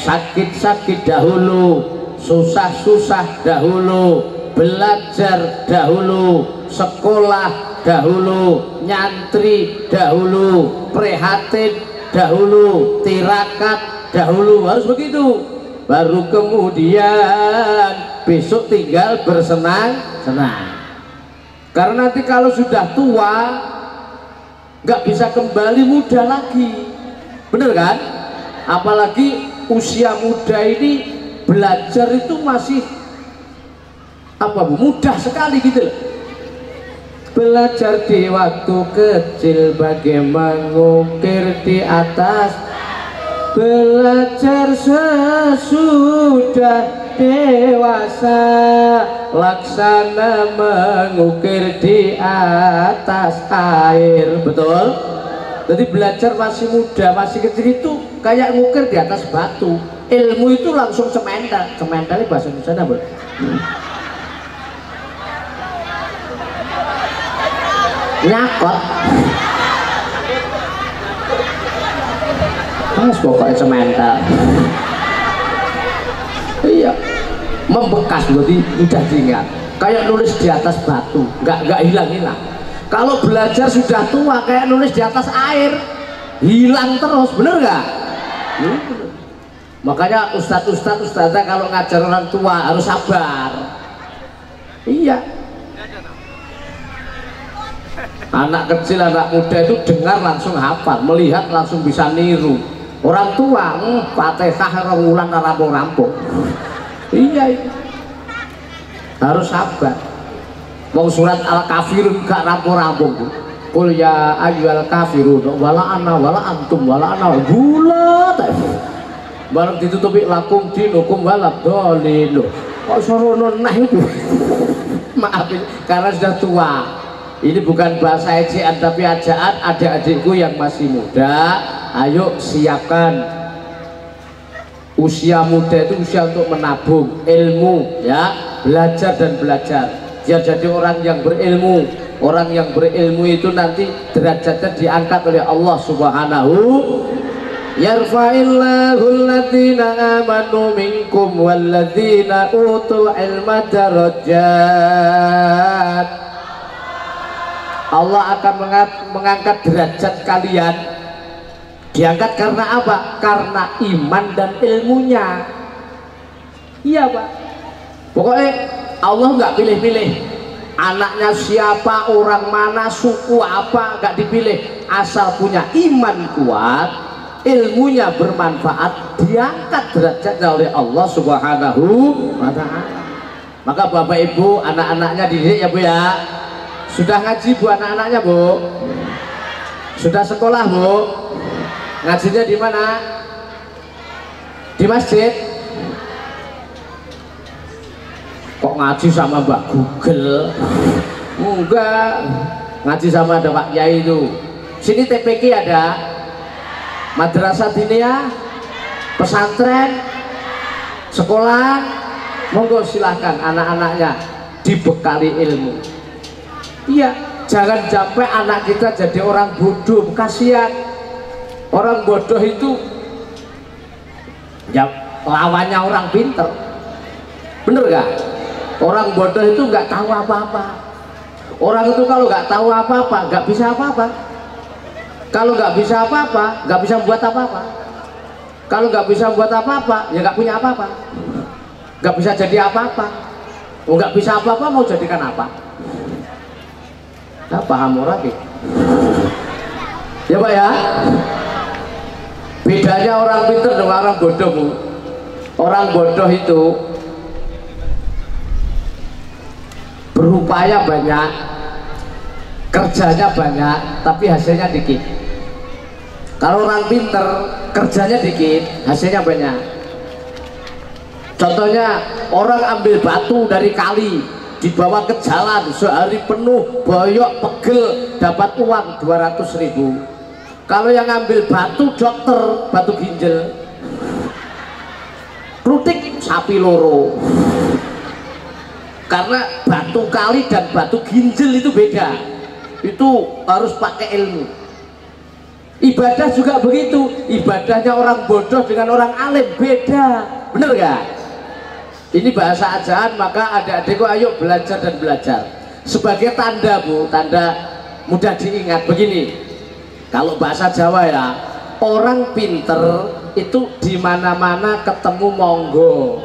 S1: Sakit-sakit dahulu, susah-susah dahulu, belajar dahulu, sekolah dahulu, nyantri dahulu, prihatin dahulu, tirakat dahulu, harus begitu. Baru kemudian besok tinggal bersenang-senang. Karena nanti kalau sudah tua nggak bisa kembali muda lagi, bener kan? Apalagi usia muda ini belajar itu masih apa Bu, mudah sekali gitu loh. Belajar di waktu kecil bagaimana mengukir di atas, belajar sesudah dewasa laksana mengukir di atas air. Betul? Jadi belajar masih muda, masih kecil itu kayak ngukir di atas batu. Ilmu itu langsung cemental. Cemental ini bahasa Indonesia apa? Nyakot. Mas pokoknya cemental. Iya, membekas, berarti mudah diingat. Kayak nulis di atas batu, nggak hilang-hilang. Kalau belajar sudah tua kayak nulis di atas air, hilang terus, bener nggak? Makanya ustadzah kalau ngajar orang tua harus sabar. Iya. Anak kecil, anak muda itu dengar langsung hafal, melihat langsung bisa niru. Orang tua, Fatihah rong wulan rampung-rampung. Iya, harus sabar. Mau surat Al-Kafirun gak rampung-rampung. Qul ya ayyuhal kafirun wala ana wala antum wala ana bulat. bareng ditutupi lakum dinukum walad dolin. Loh kok sorono nah itu maaf karena sudah tua. Ini bukan bahasa ejaan tapi ajaan adik-adikku yang masih muda, ayo siapkan usia muda itu usia untuk menabung ilmu ya, belajar dan belajar biar jadi orang yang berilmu. Orang yang berilmu itu nanti derajatnya diangkat oleh Allah Subhanahu. Yarfa'illahu alladziina aamanu minkum walladziina utul ilma darajat. Allah akan mengangkat derajat kalian. Diangkat karena apa? Karena iman dan ilmunya. Iya Pak. Pokoknya Allah nggak pilih-pilih. Anaknya siapa, orang mana, suku apa, nggak dipilih. Asal punya iman kuat, ilmunya bermanfaat, diangkat derajatnya oleh Allah Subhanahu wa ta'ala. Maka Bapak Ibu, anak-anaknya dididik ya Bu ya. Sudah ngaji Bu anak-anaknya Bu? Sudah sekolah Bu? Ngajinya di mana? Di masjid? Kok ngaji sama Mbak Google? Enggak, ngaji sama ada Pak Kiai itu. Sini TPQ ada, madrasah diniyah, pesantren, sekolah. Monggo silahkan anak-anaknya dibekali ilmu. Iya, jangan sampai anak kita jadi orang bodoh. Kasihan orang bodoh itu ya lawannya orang pinter, bener gak? Orang bodoh itu nggak tahu apa-apa. Orang itu kalau nggak tahu apa-apa nggak bisa apa-apa. Kalau nggak bisa apa-apa nggak bisa buat apa-apa. Kalau nggak bisa buat apa-apa ya nggak punya apa-apa, nggak bisa jadi apa-apa. Nggak bisa apa-apa mau jadikan apa? Nah, paham orang ya? Ya Pak ya. Bedanya orang pintar dengan orang bodoh Bu. Orang bodoh itu berupaya banyak, kerjanya banyak, tapi hasilnya dikit. Kalau orang pinter, kerjanya dikit, hasilnya banyak. Contohnya, orang ambil batu dari kali, dibawa ke jalan, sehari penuh, boyok, pegel, dapat uang 200.000. Kalau yang ambil batu dokter, batu ginjal, klutik sapi loro. Karena batu kali dan batu ginjal itu beda, itu harus pakai ilmu. Ibadah juga begitu, ibadahnya orang bodoh dengan orang alim beda, bener gak? Ini bahasa ajaan, maka adik-adikku ayo belajar dan belajar. Sebagai tanda Bu, tanda mudah diingat begini. Kalau bahasa Jawa ya, orang pinter itu dimana-mana ketemu monggo,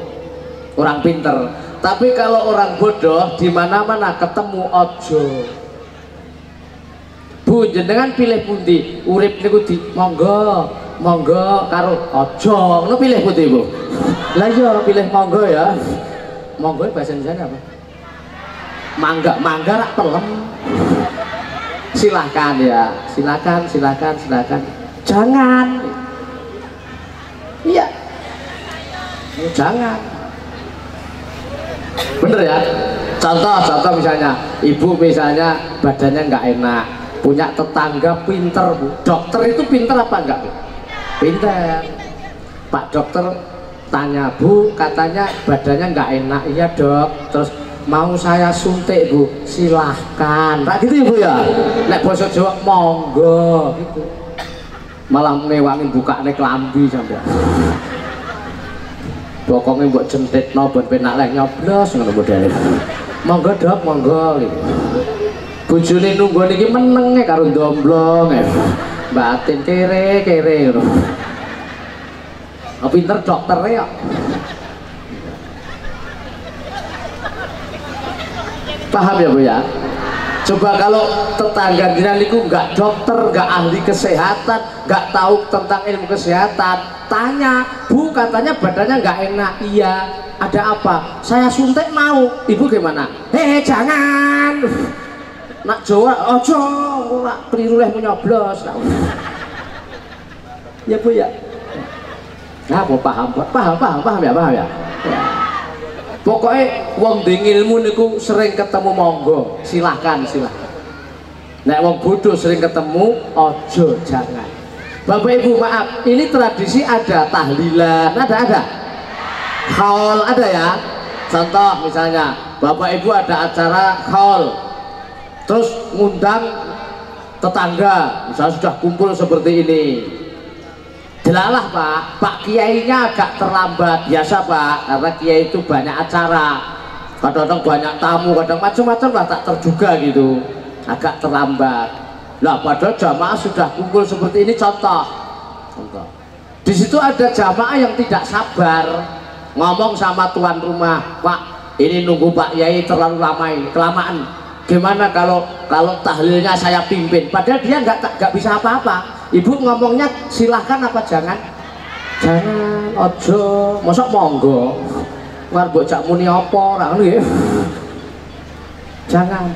S1: orang pinter. Tapi kalau orang bodoh di mana-mana ketemu ojo. Bu jenengan pilih pundi? Urip niku di monggo, monggo karo ojo. Ngono pilih pundi Bu? Lah iya pilih monggo ya. Monggo bahasa Indonesia apa? Mangga, mangga rak pelem. Silahkan ya, silakan, silakan, silakan. Jangan. Iya. Jangan. Bener ya. Contoh misalnya ibu misalnya badannya nggak enak, punya tetangga pinter Bu. Dokter itu pinter apa enggak Bu? Pinter. Pak dokter tanya, Bu katanya badannya nggak enak. Iya dok. Terus mau saya suntik Bu? Silahkan. Pak gitu Ibu ya. Nek basa Jawa monggo gitu. Malah ngewangi bukane klambi sampai. Pokoknya buat centit no buat penak lek nyoblos ngono modele. Monggo dok, monggo gitu. Bojone nunggu niki menenge karo ndomblong batin kere ngono. Pinter doktere ya. Paham ya Bu ya? Coba kalau tetangga kita niku nggak dokter, nggak ahli kesehatan, nggak tahu tentang ilmu kesehatan, tanya, Bu katanya badannya nggak enak. Iya, ada apa? Saya suntik mau. Ibu gimana? Jangan. Nak Jawa, ojo, nak keliru leh menyoblos. Ya Bu ya. Nah, paham ya, paham ya. Ya. Pokoknya wong ndek ilmu niku sering ketemu monggo, silahkan. Nek wong bodoh sering ketemu, ojo jangan. Bapak Ibu maaf, ini tradisi ada tahlilan, ada. Haul ada ya. Contoh misalnya, Bapak Ibu ada acara haul, terus ngundang tetangga, misalnya sudah kumpul seperti ini. Delalah Pak Kiainya agak terlambat, biasa Pak, karena Kiai itu banyak acara, kadang-kadang banyak tamu, kadang macam-macam lah, tak terduga gitu, agak terlambat. Lah padahal jamaah sudah kumpul seperti ini, contoh. Di situ ada jamaah yang tidak sabar, ngomong sama tuan rumah, Pak, ini nunggu Pak Yai terlalu lama ini, kelamaan. Gimana kalau tahlilnya saya pimpin? Padahal dia nggak bisa apa-apa. Ibu ngomongnya silahkan apa jangan? Jangan, ojo, mosok monggo. War bocah muni apa ora ngono ya. Jangan.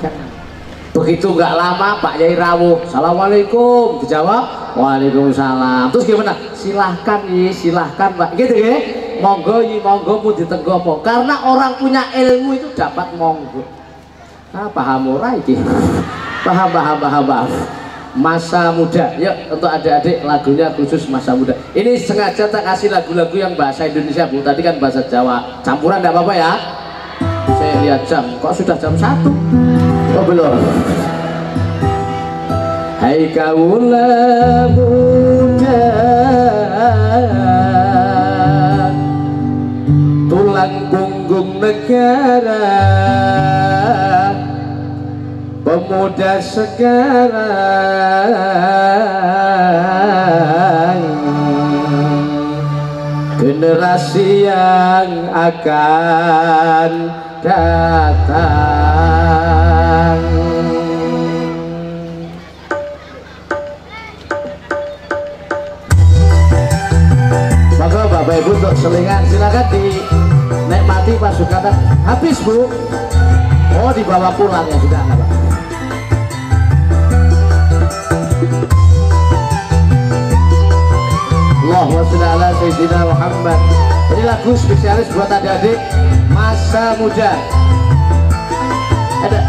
S1: Begitu nggak lama Pak Yai rawuh, Assalamualaikum, dijawab Waalaikumsalam. Terus gimana? Silahkan Pak, gitu ya. Monggo mu ditenggopo. Karena orang punya ilmu itu dapat monggo. Ah, paham ora iki? Paham. Masa muda, yuk untuk adik-adik lagunya khusus masa muda. Ini sengaja tak kasih lagu-lagu yang bahasa Indonesia Bu, tadi kan bahasa Jawa campuran, tidak apa-apa ya. Saya lihat jam, kok sudah jam 1? Oh belum. Hai kaula muda, tulang punggung negara, pemuda sekarang, generasi yang akan datang. Maka Bapak Ibu untuk selingan silakan dinikmati pas sudah habis Bu. Oh dibawa pulang ya sudah nggak Pak. Allahumma sholli ala sayyidina Muhammad. Ini lagu spesialis buat adik-adik masa muda. Ada.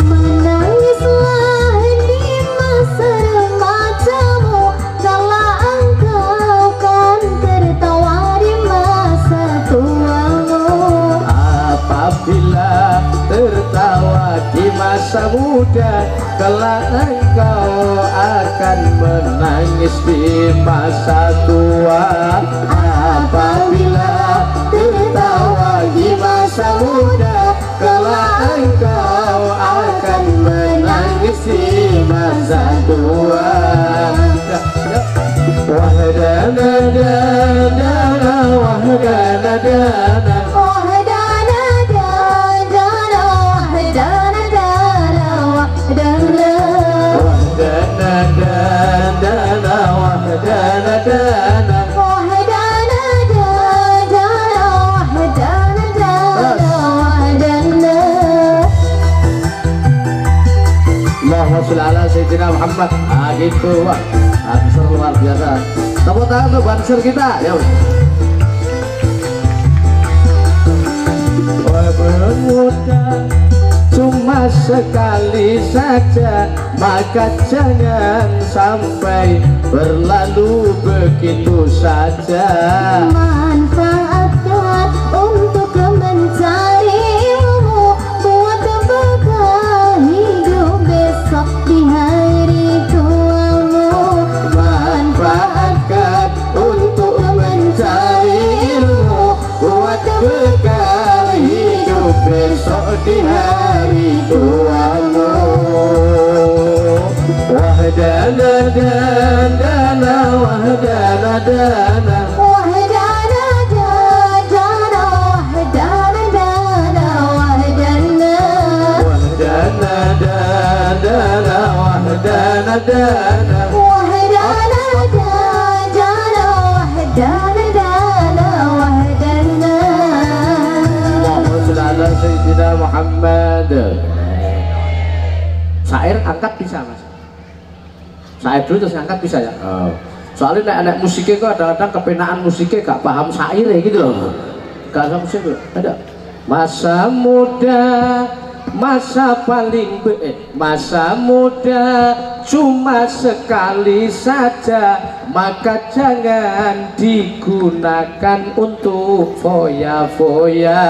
S2: Menangislah di masa remajamu, kala engkau kan tertawa di masa tuamu.
S1: Apabila tertawa di masa muda, kelak engkau akan menangis di masa tua. Apabila tertawa di masa muda, kelak engkau akan menangis di masa tua. Wahdana dana, wahdana dana. Allahumma sholli ala sayyidina Muhammad. Ah gitu wah, banser luar biasa. Tepuk tangan untuk banser kita ya. Muda cuma sekali saja, maka jangan sampai berlalu begitu saja.
S2: Manfaatkan untuk mencari ilmu, buat bekal hidup besok di hari tuamu.
S1: Manfaatkan untuk mencari ilmu, buat bekal hidup besok di hari tuamu. Wahdana dana, wahdana dana.
S2: Wahdana dana, wahdana dana, wahdana.
S1: Wahdana dana, wahdana dana.
S2: Wahdana dana, wahdana dana, wahdana.
S1: Allahumma sholli ala sayyidina Muhammad. Syair angkat bisa Mas? Syair dulu terus angkat bisa ya? Oh. Soalnya anak musiknya kok kadang-kadang kepenaan musiknya gak paham syairnya gitu loh. Gak paham musik loh. Ada masa muda, masa paling masa muda cuma sekali saja, maka jangan digunakan untuk foya-foya.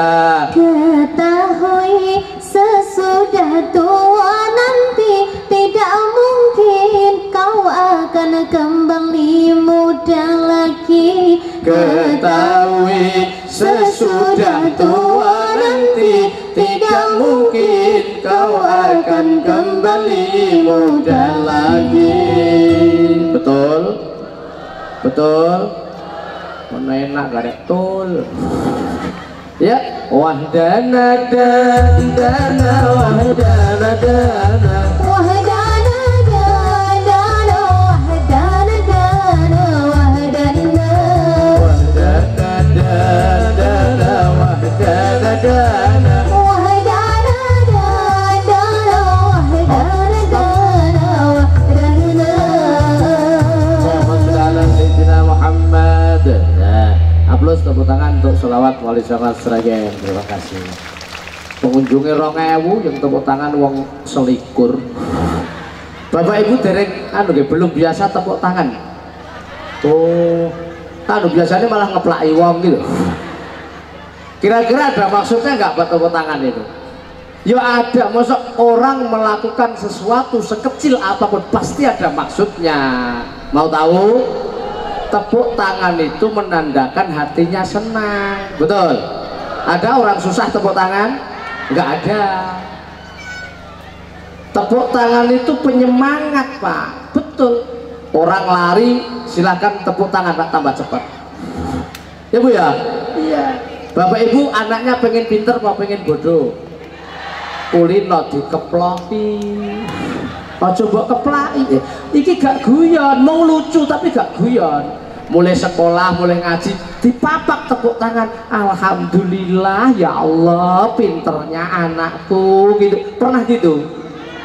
S2: Ketahui sesudah tua nanti tidak mungkin kau akan kembali muda lagi.
S1: Ketahui sesudah tua nanti tidak mungkin kau akan kembali muda lagi. Betul? Betul? Mana enak gak ada betul? Ya, wahdana dana wahdana dana
S2: Wahdana dana wahdana dana wahdana
S1: wahdana dana wahdana dana
S2: wahdana dana wahdana dana wahdana.
S1: Muhammad Sayyidina Muhammad. Nah, aplaus tepuk tangan untuk selawat wali songo Sragen. Terima kasih. Pengunjungnya 2000 yang tepuk tangan wong selikur. Bapak Ibu dereng belum biasa tepuk tangan. Oh, biasanya malah ngeplaki wong gitu. Kira-kira ada maksudnya nggak buat tepuk tangan itu? Ya ada, maksud orang melakukan sesuatu sekecil apapun pasti ada maksudnya. Mau tahu? Tepuk tangan itu menandakan hatinya senang, betul? Ada orang susah tepuk tangan? Nggak ada. Tepuk tangan itu penyemangat, Pak. Betul. Orang lari silahkan tepuk tangan, Pak, tambah cepat. Ya Bu ya? Iya. Bapak Ibu anaknya pengen pinter apa pengen bodoh? Kulino dikeploki. Coba keplaki. Iki gak guyon, mau lucu tapi gak guyon. Mulai sekolah, mulai ngaji, dipapak tepuk tangan. Alhamdulillah ya Allah, pinternya anakku gitu. Pernah gitu?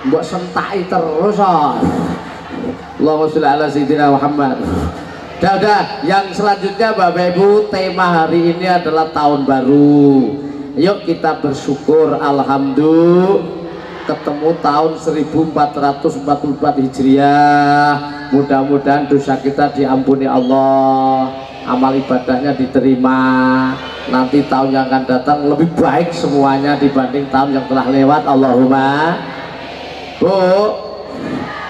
S1: Mbok sentai terus. Allahumma sholli ala sayyidina Muhammad. Udah, yang selanjutnya Bapak Ibu, tema hari ini adalah tahun baru. Yuk kita bersyukur, alhamdulillah ketemu tahun 1444 Hijriah. Mudah-mudahan dosa kita diampuni Allah, amal ibadahnya diterima. Nanti tahun yang akan datang lebih baik semuanya dibanding tahun yang telah lewat. Allahumma. Bu,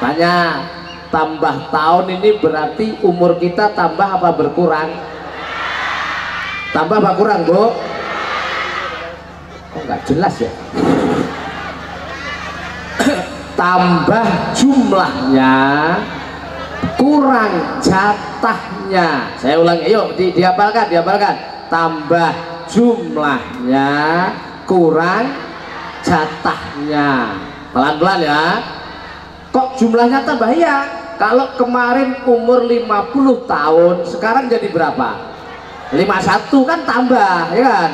S1: tanya, tambah tahun ini berarti umur kita tambah apa berkurang? Tambah apa kurang, Bu? Kok nggak jelas ya? Tambah jumlahnya, kurang jatahnya. Saya ulangi, yuk dihafalkan. Tambah jumlahnya, kurang jatahnya. Pelan-pelan ya. Kok jumlahnya tambah ya? Kalau kemarin umur 50 tahun, sekarang jadi berapa? 51 kan tambah, ya kan?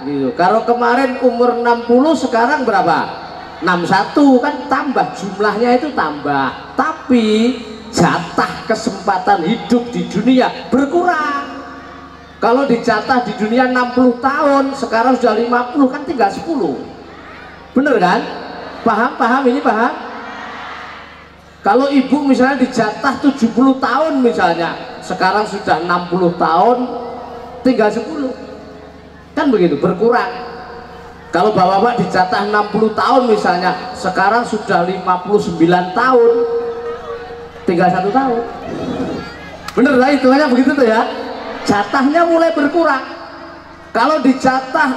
S1: Gitu. Kalau kemarin umur 60, sekarang berapa? 61 kan tambah, jumlahnya itu tambah, tapi jatah kesempatan hidup di dunia berkurang. Kalau dijatah di dunia 60 tahun, sekarang sudah 50, kan tinggal 10. Bener kan? Paham ini paham? Kalau ibu misalnya dijatah 70 tahun misalnya, sekarang sudah 60 tahun, tinggal 10. Kan begitu, berkurang. Kalau bapak-bapak dijatah 60 tahun misalnya, sekarang sudah 59 tahun, tinggal 1 tahun. Bener lah hitungannya begitu tuh ya. Jatahnya mulai berkurang. Kalau dijatah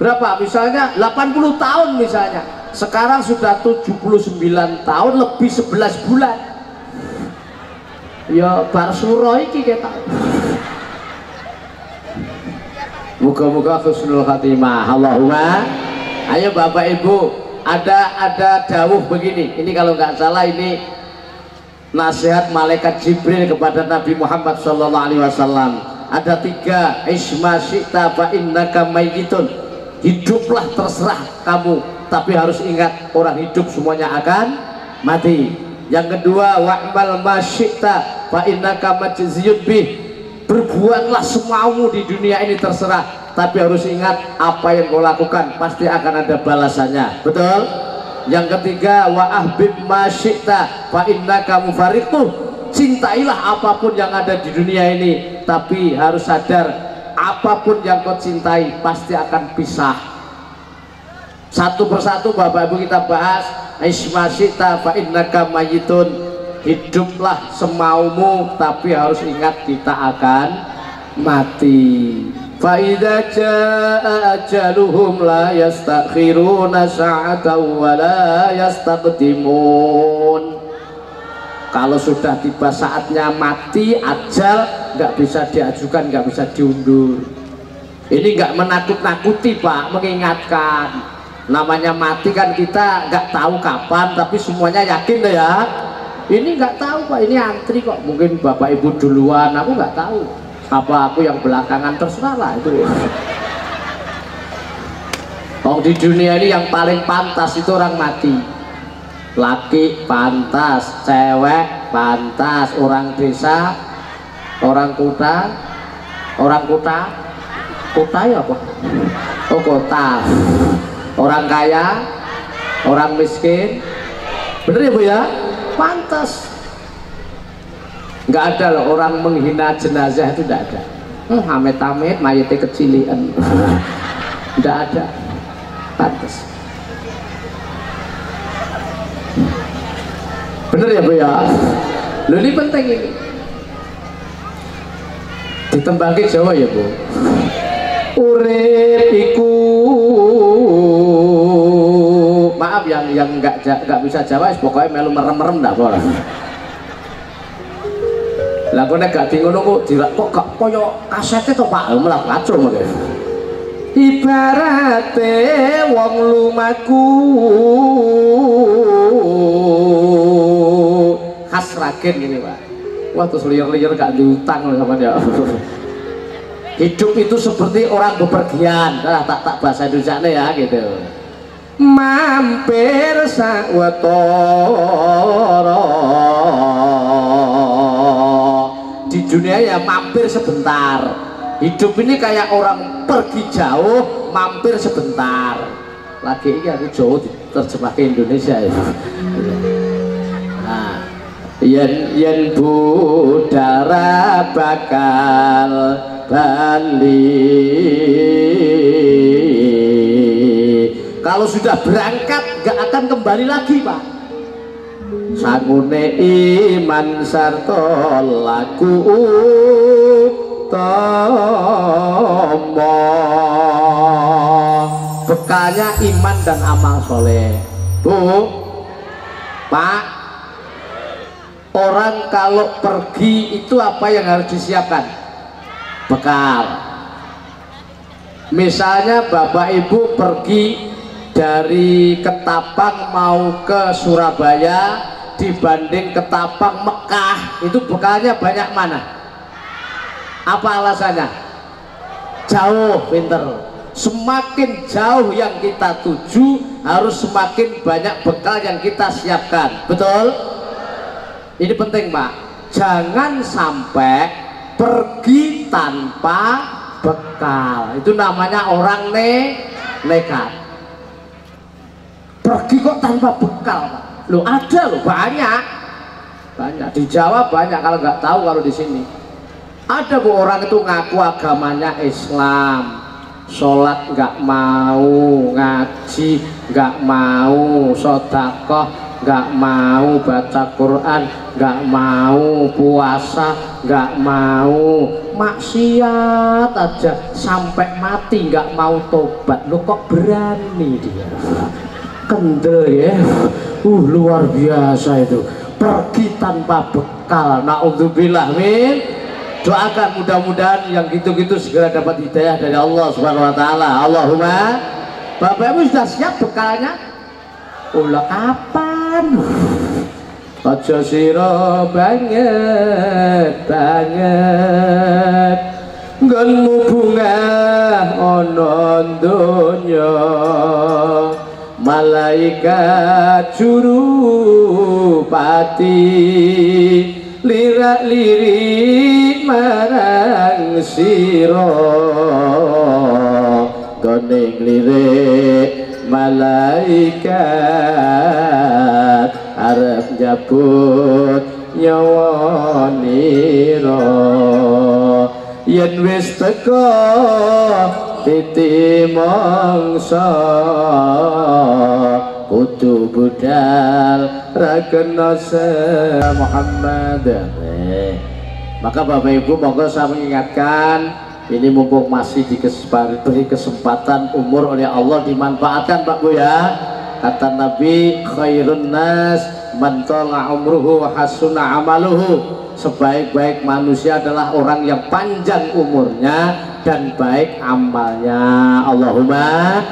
S1: berapa? Misalnya 80 tahun misalnya, sekarang sudah 79 tahun lebih 11 bulan. Ya bar suro iki kita. Moga-moga husnul khatimah. Allahumma. Ayo Bapak Ibu, ada dawuh begini. Ini kalau nggak salah ini nasihat malaikat Jibril kepada Nabi Muhammad SAW. Ada 3, isma syi'ta fa innaka mayyitun. Hiduplah terserah kamu, tapi harus ingat orang hidup semuanya akan mati. Yang kedua, wa'mal ma syi'ta fa innaka majziyun bih. Berbuatlah semaumu di dunia ini terserah, tapi harus ingat apa yang kau lakukan pasti akan ada balasannya. Betul? Yang ketiga, wa ahbib ma syi'ta fa innaka mufariquh. Cintailah apapun yang ada di dunia ini, tapi harus sadar apapun yang kau cintai pasti akan pisah. Satu persatu Bapak Ibu kita bahas. Isma syi'ta fa innaka mayyitun. Hiduplah semaumu, tapi harus ingat kita akan mati. Fa idza jaa ajaluhum la yastakhiruna sa'atan wa la yastaqdimun. Kalau sudah tiba saatnya mati, ajal nggak bisa diajukan, nggak bisa diundur. Ini nggak menakut-nakuti Pak, mengingatkan. Namanya mati kan kita nggak tahu kapan, tapi semuanya yakin deh ya. Ini nggak tahu Pak, ini antri kok. Mungkin Bapak Ibu duluan, aku nggak tahu. Apa aku yang belakangan, terserah lah itu. Oh, di dunia ini yang paling pantas itu orang mati. Laki pantas, cewek pantas, orang desa, orang kota ya apa? Oh kota. Orang kaya, orang miskin, bener ya Bu ya? Pantas. Nggak ada loh orang menghina jenazah, itu nggak ada. Amit-amit mayatnya kecilian. Nggak ada. Pantas. Bener ya Bu ya? Loh ini penting ini. Ditembangke Jawa ya Bu. Urip iku, maaf yang nggak bisa Jawa, pokoknya melu merem-merem ndak boleh. Lah kok nek gak ngono kok gak koyo kasete to Pak, malah kacau mengke. Ibarate wong lumaku khas Ragen gini Pak. Wah terus liar-liar gak diutang loh sama dia. Hidup itu seperti orang bepergian. Nah, tak bahasa Indonesianya ya gitu. Mampir sawetara. Di dunia ya mampir sebentar. Hidup ini kayak orang pergi jauh, mampir sebentar. Lagi ini aku jauh terjemah ke Indonesia ya. Nah, yen budara bakal bali. Kalau sudah berangkat gak akan kembali lagi Pak. Sangune iman sarta laku tomo. Bekalnya iman dan amal soleh. Bu, Pak, orang kalau pergi itu apa yang harus disiapkan? Bekal. Misalnya Bapak Ibu pergi dari Ketapang mau ke Surabaya, dibanding Ketapang Mekah, itu bekalnya banyak mana? Apa alasannya? Jauh, pinter. Semakin jauh yang kita tuju, harus semakin banyak bekal yang kita siapkan. Betul? Ini penting Pak. Jangan sampai pergi tanpa bekal. Itu namanya orang nekat. Pergi kok tanpa bekal Pak. Loh ada loh, banyak di Jawa banyak, kalau nggak tahu kalau di sini ada Bu, orang itu ngaku agamanya Islam, sholat nggak mau, ngaji nggak mau, sedekah nggak mau, baca Quran nggak mau, puasa nggak mau, maksiat aja sampai mati nggak mau tobat. Lo kok berani dia? Kendel ya, luar biasa itu. Pergi tanpa bekal, naudzubillah min. Doakan mudah-mudahan yang gitu-gitu segera dapat hidayah dari Allah Subhanahu wa taala. Allahumma. Bapak Ibu sudah siap bekalnya? Ulah kapan? Aja sira banget nggonmu bunga ana donya, malaikat juru pati lirik marang sira gone lirik malaikat arep njabut nyawa nira yen wis teka titi mangsa kudu budal rakena Muhammad. Maka Bapak Ibu monggo saya mengingatkan, ini mumpung masih diberi kesempatan umur oleh Allah, dimanfaatkan Pak Bu ya. Kata Nabi, khairun nas man tala umruhu wa hasuna amaluhu. Sebaik-baik manusia adalah orang yang panjang umurnya dan baik amalnya. Allahumma.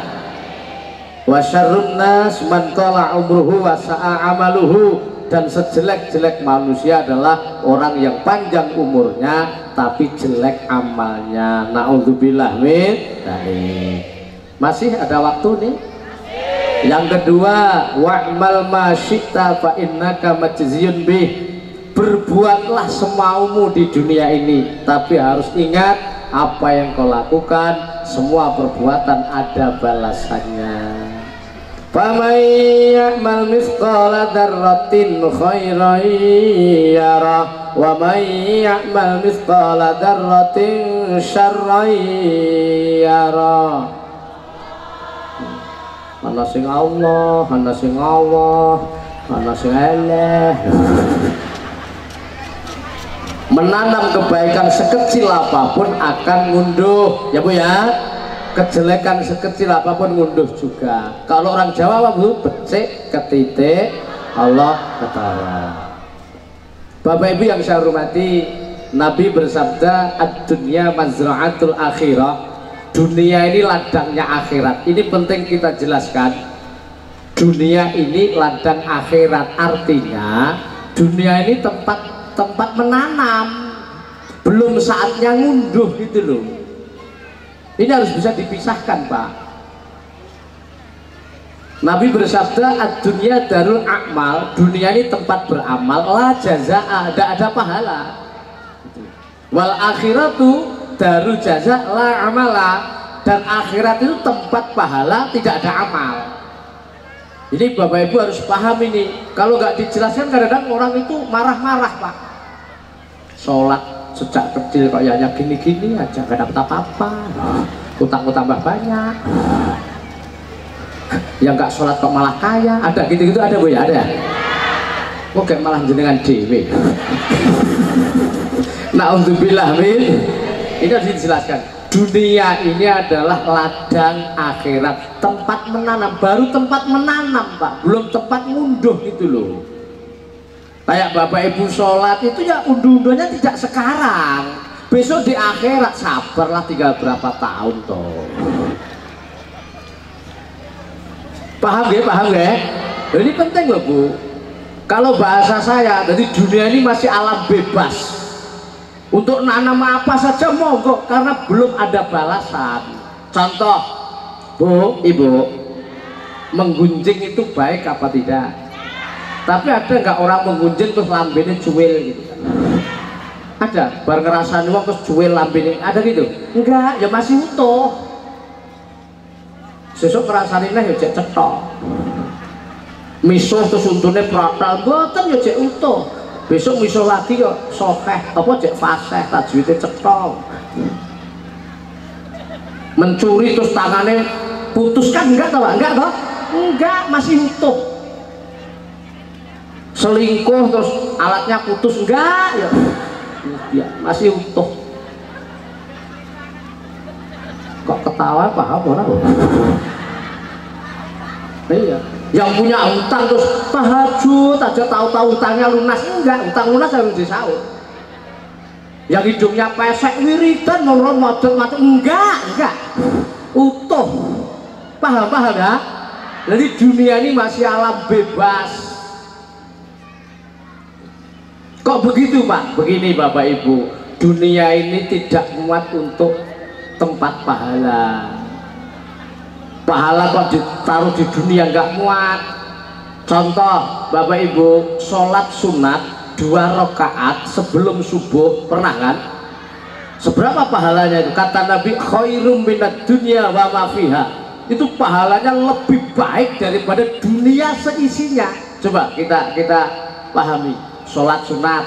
S1: Wa syarrun nas man tala umruhu wa sa'a amaluhu. Dan sejelek-jelek manusia adalah orang yang panjang umurnya tapi jelek amalnya. Na'udzubillah min dzalik. Masih ada waktu nih? Yang kedua, wa'mal ma syi'ta fa innaka majziyun bih. Berbuatlah semaumu di dunia ini, tapi harus ingat apa yang kau lakukan, semua perbuatan ada balasannya. Faman ya'mal mithqala dzarratin khairan yarah wa man ya'mal mithqala dzarratin syarran yarah. Ana sing Allah, ana sing Allah, ana sing eleh. Menanam kebaikan sekecil apapun akan ngunduh ya Bu ya. Kejelekan sekecil apapun ngunduh juga. Kalau orang Jawa Bu, becik ketitik Allah ketawa. Bapak Ibu yang saya hormati, Nabi bersabda ad-dunya mazra'atul akhirah. Dunia ini ladangnya akhirat. Ini penting kita jelaskan. Dunia ini ladang akhirat, artinya dunia ini tempat menanam, belum saatnya ngunduh gitu loh. Ini harus bisa dipisahkan Pak. Nabi bersabda ad-dunya darul a'mal. Dunia ini tempat beramal, la jazaa, tidak ada pahala. Wal akhiratu darul jaza la amala. Dan akhirat itu tempat pahala, tidak ada amal. Jadi Bapak Ibu harus paham ini. Kalau nggak dijelaskan kadang-kadang orang itu marah-marah Pak. Sholat sejak kecil kayaknya gini-gini aja, gak dapat apa-apa, utang tambah banyak. Yang nggak sholat kok malah kaya, ada gitu-gitu ada Bu ya, ada. Kok kayak malah jenengan dewe. Na'udzubillah min. Ini harus dijelaskan. Dunia ini adalah ladang akhirat, tempat menanam, baru tempat menanam Pak, belum tempat ngunduh gitu loh. Kayak Bapak Ibu sholat itu ya unduh-unduhnya tidak sekarang, besok di akhirat, sabarlah tinggal berapa tahun toh. Paham ya, paham ya? Ini penting loh Bu. Kalau bahasa saya, jadi dunia ini masih alam bebas. Untuk nanam apa saja monggo, karena belum ada balasan. Contoh, Bu, Ibu, menggunjing itu baik apa tidak? Tapi ada nggak orang menggunjing terus lambene cuil gitu kan? Ada, bar ngerasani wong terus cuil lambene, ada gitu? Enggak, ya masih utuh. Sesuk ngerasani ya cek cetok. Misuh terus untune pratal, mboten ya cek utuh. Besok misuh lagi ya sokeh, apa cek fasih, tajwidnya cetok. Mencuri terus tangannya putus kan enggak toh Pak? Enggak toh? Enggak, masih utuh. Selingkuh terus alatnya putus enggak ya masih utuh. Kok ketawa paham orang? Iya, yang punya utang terus tahajud aja tahu-tahu utangnya lunas, enggak, utang lunas harus disaur. Yang hidungnya pesek wiridan ngomong model enggak utuh. Paham ya? Jadi dunia ini masih alam bebas. Kok begitu Pak? Begini Bapak Ibu, dunia ini tidak muat untuk tempat pahala. Pahala kok ditaruh di dunia nggak muat. Contoh Bapak Ibu, sholat sunat 2 rakaat sebelum subuh, pernah kan? Seberapa pahalanya itu? Kata Nabi, khairum minad dunya wa ma fiha. Itu pahalanya lebih baik daripada dunia seisinya. Coba kita pahami. Sholat sunat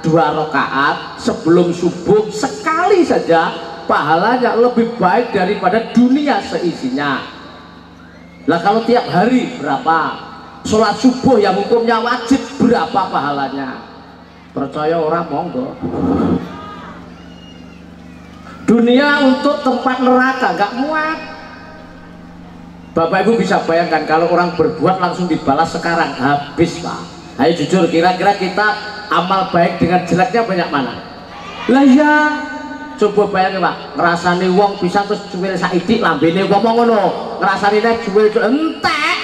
S1: 2 rakaat sebelum subuh sekali saja, pahalanya lebih baik daripada dunia seisinya. Lah kalau tiap hari berapa? Sholat subuh yang hukumnya wajib berapa pahalanya? Percaya orang monggo. Dunia untuk tempat neraka gak muat. Bapak Ibu bisa bayangkan kalau orang berbuat langsung dibalas sekarang, habis Pak. Ayo jujur, kira-kira kita amal baik dengan jeleknya banyak mana? Lah ya, coba bayangin Pak, ngerasani wong bisa terus cuwil saiki lambene ngomong ngono, ngerasani nek cuwil entek.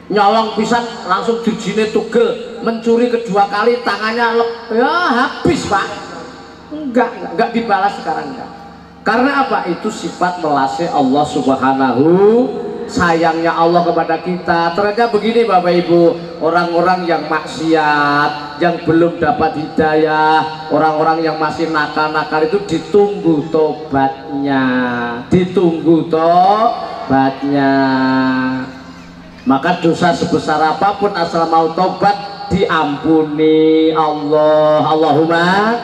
S1: Nyolong pisan langsung dijine tugel, mencuri kedua kali tangannya ya habis Pak. Enggak dibalas sekarang enggak. Karena apa? Itu sifat melase Allah Subhanahu, sayangnya Allah kepada kita. Ternyata begini Bapak Ibu, orang-orang yang maksiat, yang belum dapat hidayah, orang-orang yang masih nakal-nakal itu ditunggu tobatnya, ditunggu tobatnya. Maka dosa sebesar apapun asal mau tobat diampuni Allah, Allahumma.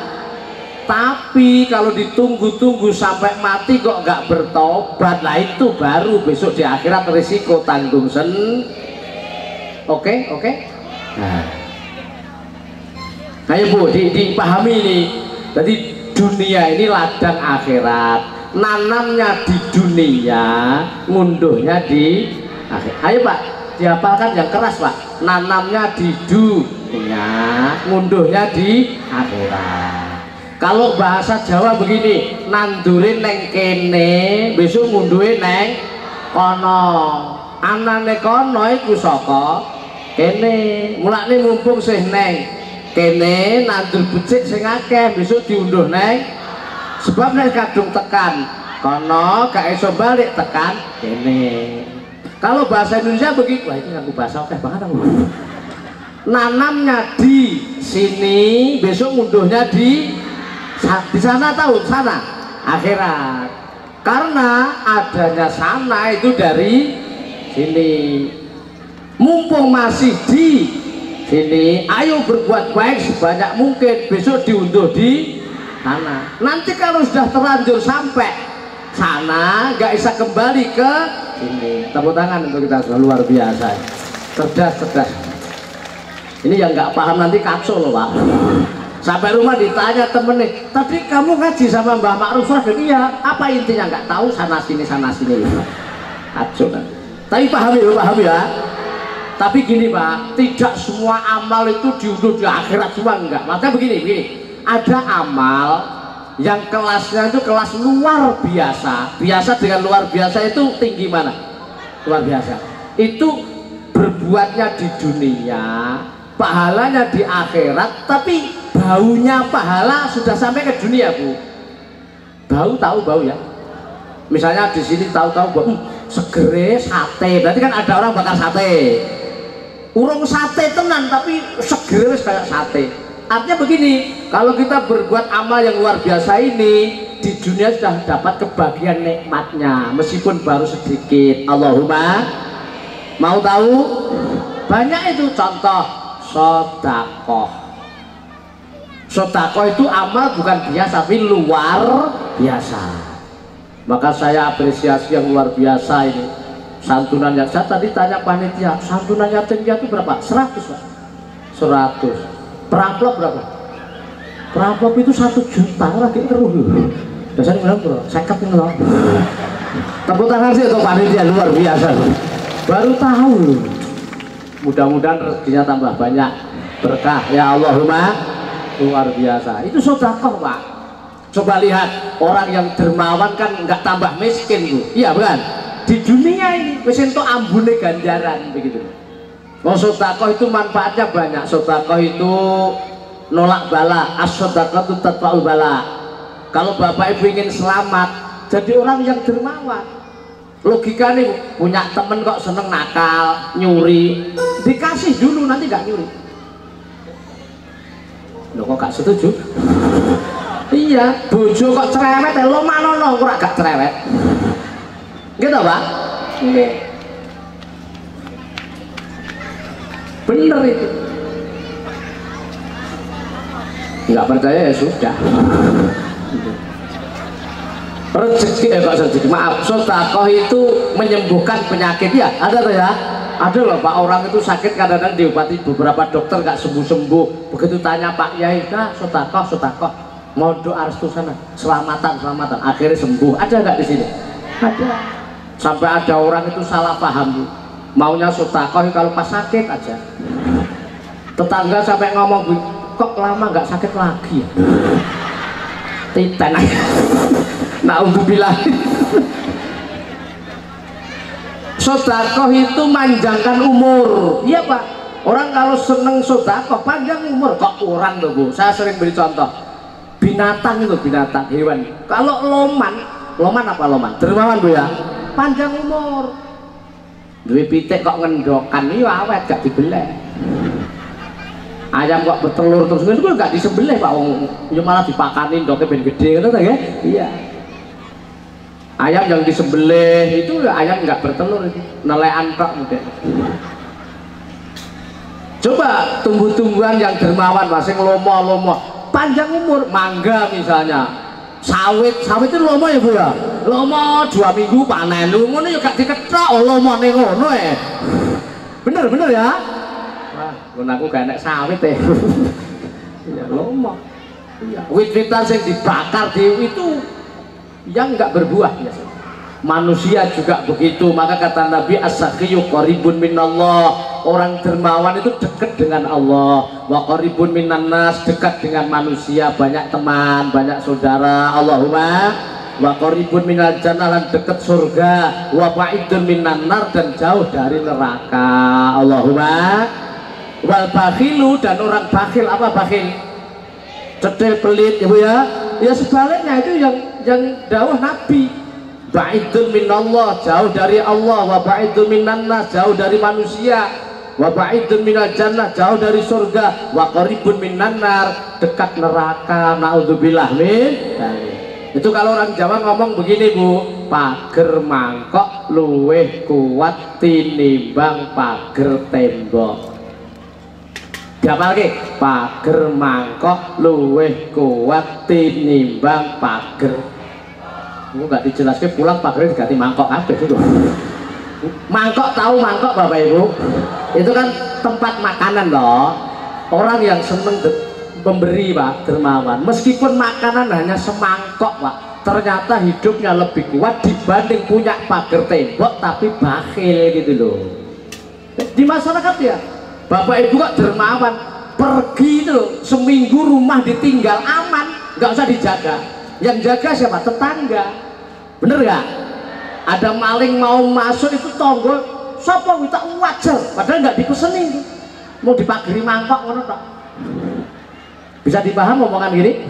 S1: Tapi kalau ditunggu-tunggu sampai mati kok nggak bertobat, lah itu baru besok di akhirat risiko tanggung Oke? Nah, ayo Bu, dipahami nih. Jadi dunia ini ladang akhirat, nanamnya di dunia, ngunduhnya di akhir. Ayo Pak, dihafalkan yang keras Pak. Nanamnya di dunia, ngunduhnya di akhirat. Kalau bahasa Jawa begini, nandurin neng kene, besok ngunduhin neng kono. Anane kono iku saka kene. Mulane mumpung sih neng kene nandur becik sing akeh, besok diunduh neng. Sebab nek kadung tekan kono, gak iso balik tekan kene. Kalau bahasa Indonesia begitu, wah ini aku bahasa oke banget aku. Nanamnya di sini, besok ngunduhnya di sana, tahu sana akhirat. Karena adanya sana itu dari sini. Mumpung masih di sini, ayo berbuat baik sebanyak mungkin, besok diunduh di sana. Nanti kalau sudah terlanjur sampai sana, nggak bisa kembali ke sini. Tepuk tangan untuk kita, luar biasa, cerdas. Ini yang nggak paham nanti kacau loh Pak. Sampai rumah ditanya temen nih, tadi kamu ngaji sama Mbah Ma'ruf Rafiq? Iya, apa intinya? Nggak tahu, sana sini kacau kan. Tapi paham ya. Tapi gini Pak, tidak semua amal itu diunduh di akhirat semua, enggak. Makanya begini, ada amal yang kelasnya itu kelas luar biasa. Biasa dengan luar biasa itu tinggi mana? Luar biasa. Itu berbuatnya di dunia, pahalanya di akhirat, tapi baunya pahala sudah sampai ke dunia Bu. Tahu bau ya. Misalnya di sini tahu-tahu bau segere sate, berarti kan ada orang bakar sate. Urung sate tenan tapi segere kayak sate. Artinya begini, kalau kita berbuat amal yang luar biasa ini, di dunia sudah dapat kebahagiaan nikmatnya, meskipun baru sedikit. Allahumma. Mau tahu? Banyak itu contoh sedekah. Sedekah itu amal bukan biasa, tapi luar biasa. Maka saya apresiasi yang luar biasa ini. Santunan yang saya tadi tanya panitia, santunan yatim piatu berapa? 100 Pak. 100. Peraplop berapa? Peraplop itu 1 juta lagi terus. Biasanya bilang bro, 50 ini loh. Tepuk tangan sih untuk panitia, luar biasa. Baru tahu loh. Mudah-mudahan rezekinya tambah banyak, berkah ya Allahumma. Luar biasa. Itu sedekah Pak. Coba lihat orang yang dermawan kan nggak tambah miskin Bu. Iya bukan? Di dunia ini wis entuk ambune ganjaran begitu. Mau sedekah itu manfaatnya banyak. Sedekah itu nolak bala, as-sedekah itu tatfa'ul bala. Kalau Bapak Ibu ingin selamat, jadi orang yang dermawan. Logika nih, punya temen kok seneng nakal, nyuri, dikasih dulu nanti nggak nyuri. kok gak setuju? Iya, bojo kok cerewet lo manono kok gak cerewet. Gitu Pak? Nggih. Bener itu. Nggak percaya ya sudah. Rezeki kok rezeki, maaf, sedekah itu menyembuhkan penyakit ya, ada tuh ya. Ada loh Pak, orang itu sakit kadang-kadang diobati beberapa dokter gak sembuh-sembuh. Begitu tanya Pak Yai, nah sedekah, mau doa restu sana, selamatan, akhirnya sembuh. Ada nggak di sini? Ada. Sampai ada orang itu salah paham, maunya sedekah kalau pas sakit aja. Tetangga sampai ngomong, kok lama nggak sakit lagi ya? Titen aja. Na'udzubillah. Sedekah itu manjangkan umur. Iya Pak. Orang kalau seneng sedekah panjang umur. Kok kurang loh Bu. Saya sering beri contoh. Binatang itu binatang hewan. Kalau loman apa loman? Dermawan Bu ya. Panjang umur. Duwe pitik kok ngendokan iki awet gak dibeleh. Ayam kok bertelur terus itu nggak disembelih Pak, ya malah dipakanin doknya ben gede gitu ya. Iya. Ayam yang disembelih itu ayam nggak bertelur itu, nelekan kok mungkin. Coba tumbuh-tumbuhan yang dermawan, masing lomo, panjang umur, mangga misalnya, sawit itu lomo ya Bu ya. Lomo 2 minggu panen, ngono ya gak diketok lomone ngono ya. Bener ya. Aku gak enak sawit ya. Iya lomo. Iya. Wit-witan yang dibakar itu yang nggak berbuah biasanya. Manusia juga begitu. Maka kata Nabi as-sakhiyu qaribun minallah. Orang dermawan itu dekat dengan Allah. Wa qaribun minannas, dekat dengan manusia, banyak teman, banyak saudara. Allahumma wa qaribun minal jannah, lan dekat surga. Wa ba'idun minan nar, dan jauh dari neraka. Allahumma. Wal bakhilu, dan orang bakhil, apa bakhil? Cedil, pelit, Ibu ya. Ya sebaliknya itu yang dawuh Nabi. Ba'idun minallah, jauh dari Allah. Wa ba'idun minan nas, jauh dari manusia. Wa ba'idun minal jannah, jauh dari surga. Wa qaribun minan nar, dekat neraka. Na'udzubillah min. Itu kalau orang Jawa ngomong begini Bu, pager mangkok luweh kuat tinimbang pager tembok. Siapa lagi? Pager mangkok luweh kuat tinimbang pager. Aku nggak dijelaskan, pulang pagernya diganti mangkok apa itu? Mangkok, tahu mangkok Bapak Ibu? Itu kan tempat makanan loh. Orang yang seneng memberi Pak, dermawan. Meskipun makanan hanya semangkok Pak, ternyata hidupnya lebih kuat dibanding punya pager tembok tapi bakhil gitu loh. Di masyarakat ya. Bapak Ibu kok dermawan, pergi itu seminggu rumah ditinggal aman, nggak usah dijaga. Yang jaga siapa? Tetangga. Bener nggak? Ada maling mau masuk itu tonggo, siapa minta wajar, padahal nggak dipesenin, mau dipagari mangkok ngono tok. Bisa dipaham omongan gini?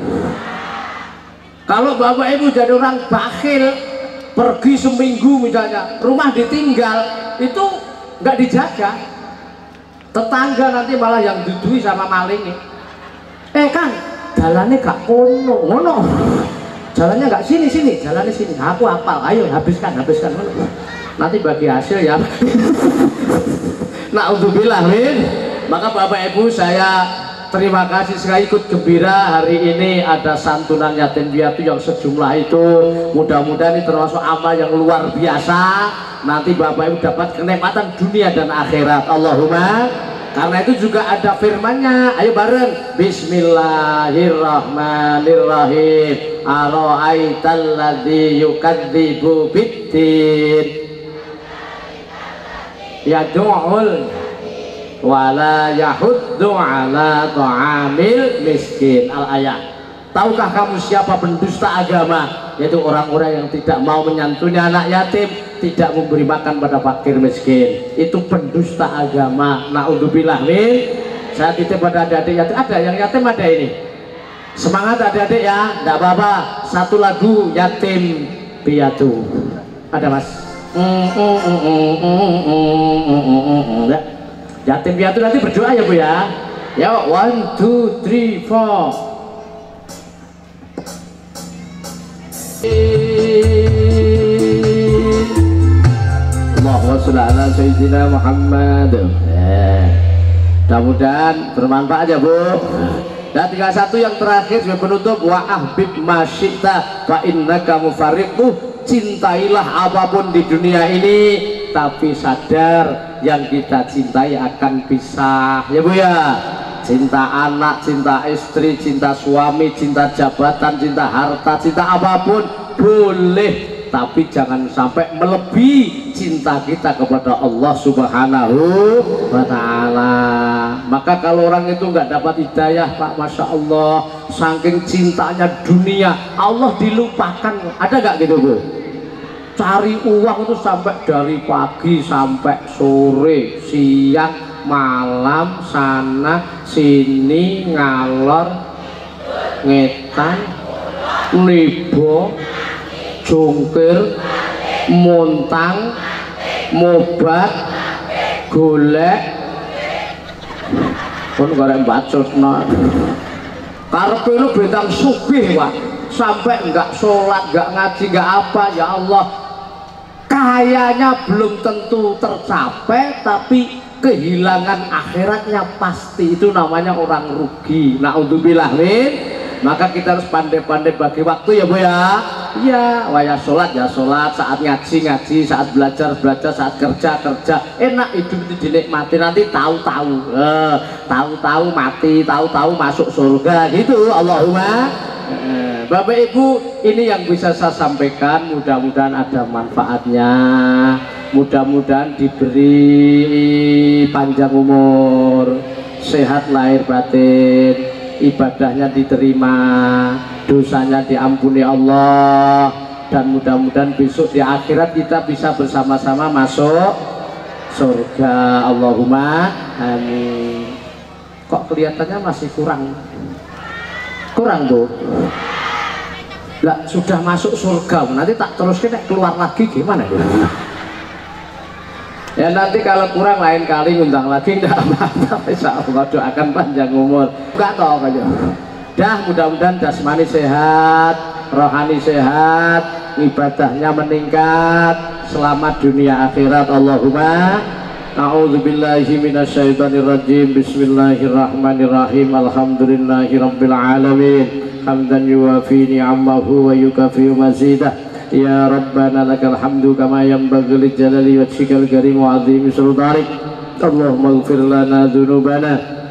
S1: Kalau Bapak Ibu jadi orang bakhil, pergi seminggu misalnya, rumah ditinggal, itu nggak dijaga. Tetangga nanti malah yang dudui sama maling nih. Kan jalannya gak ngono, jalannya gak sini, jalannya sini. Aku hafal, ayo habiskan. Nanti bagi hasil ya. Na'udzubillah min. Maka Bapak Ibu, saya terima kasih sekali, ikut gembira hari ini ada santunan yatim piatu yang sejumlah itu. Mudah-mudahan ini termasuk amal yang luar biasa. Nanti Bapak Ibu dapat kenikmatan dunia dan akhirat. Allahumma. Karena itu juga ada firmannya. Ayo bareng. Bismillahirrahmanirrahim. Ara'aital ladzi yukadzibu biddin. Yad'ul wala yahuddu ala ta'amil miskin. Al-ayat. Tahukah kamu siapa pendusta agama? Yaitu orang-orang yang tidak mau menyantuni anak yatim, tidak memberi makan pada fakir miskin. Itu pendusta agama. Na'udzubillah min. Saya titip pada adik-adik yatim. Ada yang yatim, ada ini. Semangat adik-adik ya. Tidak apa-apa. Satu lagu yatim piatu. Ada Mas? Yatim piatu nanti berdoa ya Bu ya. Ya, 1, 2, 3, 4. Allahumma sholli ala sayyidina Muhammad. Mudah-mudahan bermanfaat ya Bu. Dan tinggal satu yang terakhir sebagai penutup, wa ahbib masyita fa innaka mufariquh. Cintailah apapun di dunia ini, tapi sadar yang kita cintai akan pisah ya Bu ya. Cinta anak, cinta istri, cinta suami, cinta jabatan, cinta harta, cinta apapun boleh, tapi jangan sampai melebihi cinta kita kepada Allah Subhanahu wa Ta'ala. Maka kalau orang itu nggak dapat hidayah Pak, Masya Allah, saking cintanya dunia, Allah dilupakan. Ada nggak gitu Bu? Cari uang itu sampai dari pagi sampai sore, siang, malam, sana sini, ngalor ngetan, libo, jungkir, montang, mobat, golek, pun goreng bacot no. Karepe lu bentang sugih Pak, sampai enggak sholat, enggak ngaji, enggak apa. Ya Allah, kayanya belum tentu tercapai, tapi kehilangan akhiratnya pasti. Itu namanya orang rugi. Na'udzubillah min. Maka kita harus pandai-pandai bagi waktu ya Bu ya. Iya, waya sholat ya sholat, saat ngaji ngaji, saat belajar belajar, saat kerja kerja. Enak hidup itu dinikmati, nanti tahu-tahu tahu-tahu mati, tahu-tahu masuk surga gitu. Allahumma. Bapak Ibu, ini yang bisa saya sampaikan. Mudah-mudahan ada manfaatnya, mudah-mudahan diberi panjang umur, sehat lahir batin, ibadahnya diterima, dosanya diampuni Allah, dan mudah-mudahan besok di akhirat kita bisa bersama-sama masuk surga. Allahumma amin. Kok kelihatannya masih kurang tuh. Lah sudah masuk surga, nanti tak teruskan keluar lagi gimana ya? Ya nanti kalau kurang lain kali ngundang lagi, enggak apa-apa. Insya Allah doakan panjang umur. Enggak tahu aja. Dah mudah-mudahan jasmani sehat, rohani sehat, ibadahnya meningkat, selamat dunia akhirat. Allahumma a'udzubillahi minasyaitonirrajim. Bismillahirrahmanirrahim. Alhamdulillahirabbil alamin. Hamdan yuwafi ni'amahu wa yukafi mazidah. Ya Rabbana lakal hamdu kama yanbaghi li jalali wajhikal karim wa 'azimi sultanik. Allahumma ighfir lana dzunubana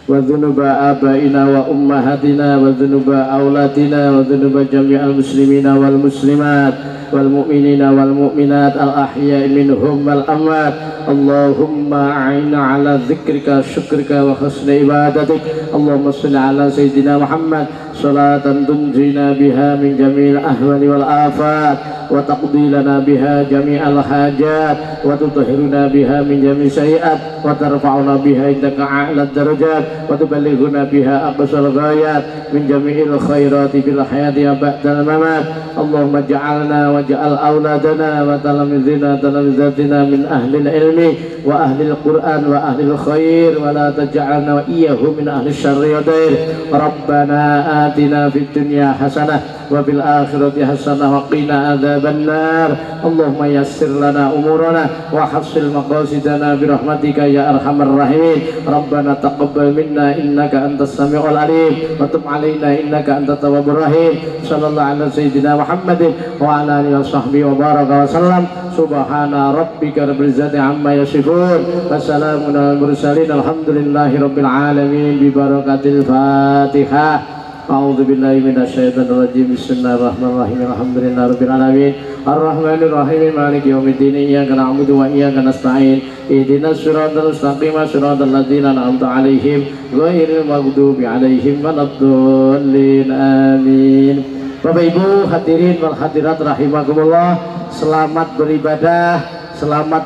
S1: wa dzunuba abaina wa ummahatina wa dzunuba aulatina wa dzunuba jami'al muslimina wal muslimat wal mu'minina wal mu'minat al ahya'i minhum wal amwat. Allahumma a'inna ala dzikrika syukrika wa husni ibadatik. Allahumma shalli ala sayyidina Muhammad salatan tunjina biha min jami'il ahwali wal afat wa taqdi lana biha jami'al hajat wa tutahhiruna biha min jami'i sayiat wa tarfa'una biha indaka a'la darajat wa tuballighuna biha aqsal ghayat min jami'il khairati fil hayati wa ba'dal mamat. Allahumma ja'alna wa ja'al auladana wa talamizina talamizatina min ahli ilmi wa ahli al-Qur'an wa ahli al-khair wa la taj'alna wa iyyahum min ahli syarri wa dair. Rabbana atina fid dunya hasanah wa fil akhirati hasanah wa qina adzaban nar. Allahumma yassir lana umurana wa hassil maqasidana bi rahmatika ya arhamar rahimin. Rabbana taqabbal minna innaka antas samiul alim wa tub alaina innaka antat tawwabur rahim. Sallallahu ala sayyidina Muhammadin wa ala alihi wa sahbihi wa baraka wa sallam. Subhana rabbika rabbil izzati amma yasifun wa salamun alal mursalin alhamdulillahi rabbil alamin bi barakatil Fatihah. A'udzu billahi minasyaitonir rajim. Bismillahirrahmanirrahim. Alhamdulillahi rabbil alamin. Arrahmanir rahim. Maliki yaumiddin. Iyyaka na'budu wa iyyaka nasta'in. Ihdinas siratal mustaqim. Siratal ladzina an'amta 'alaihim ghairil maghdubi 'alaihim waladdallin. Amin. Bapak Ibu hadirin wal hadirat rahimakumullah, selamat beribadah, selamat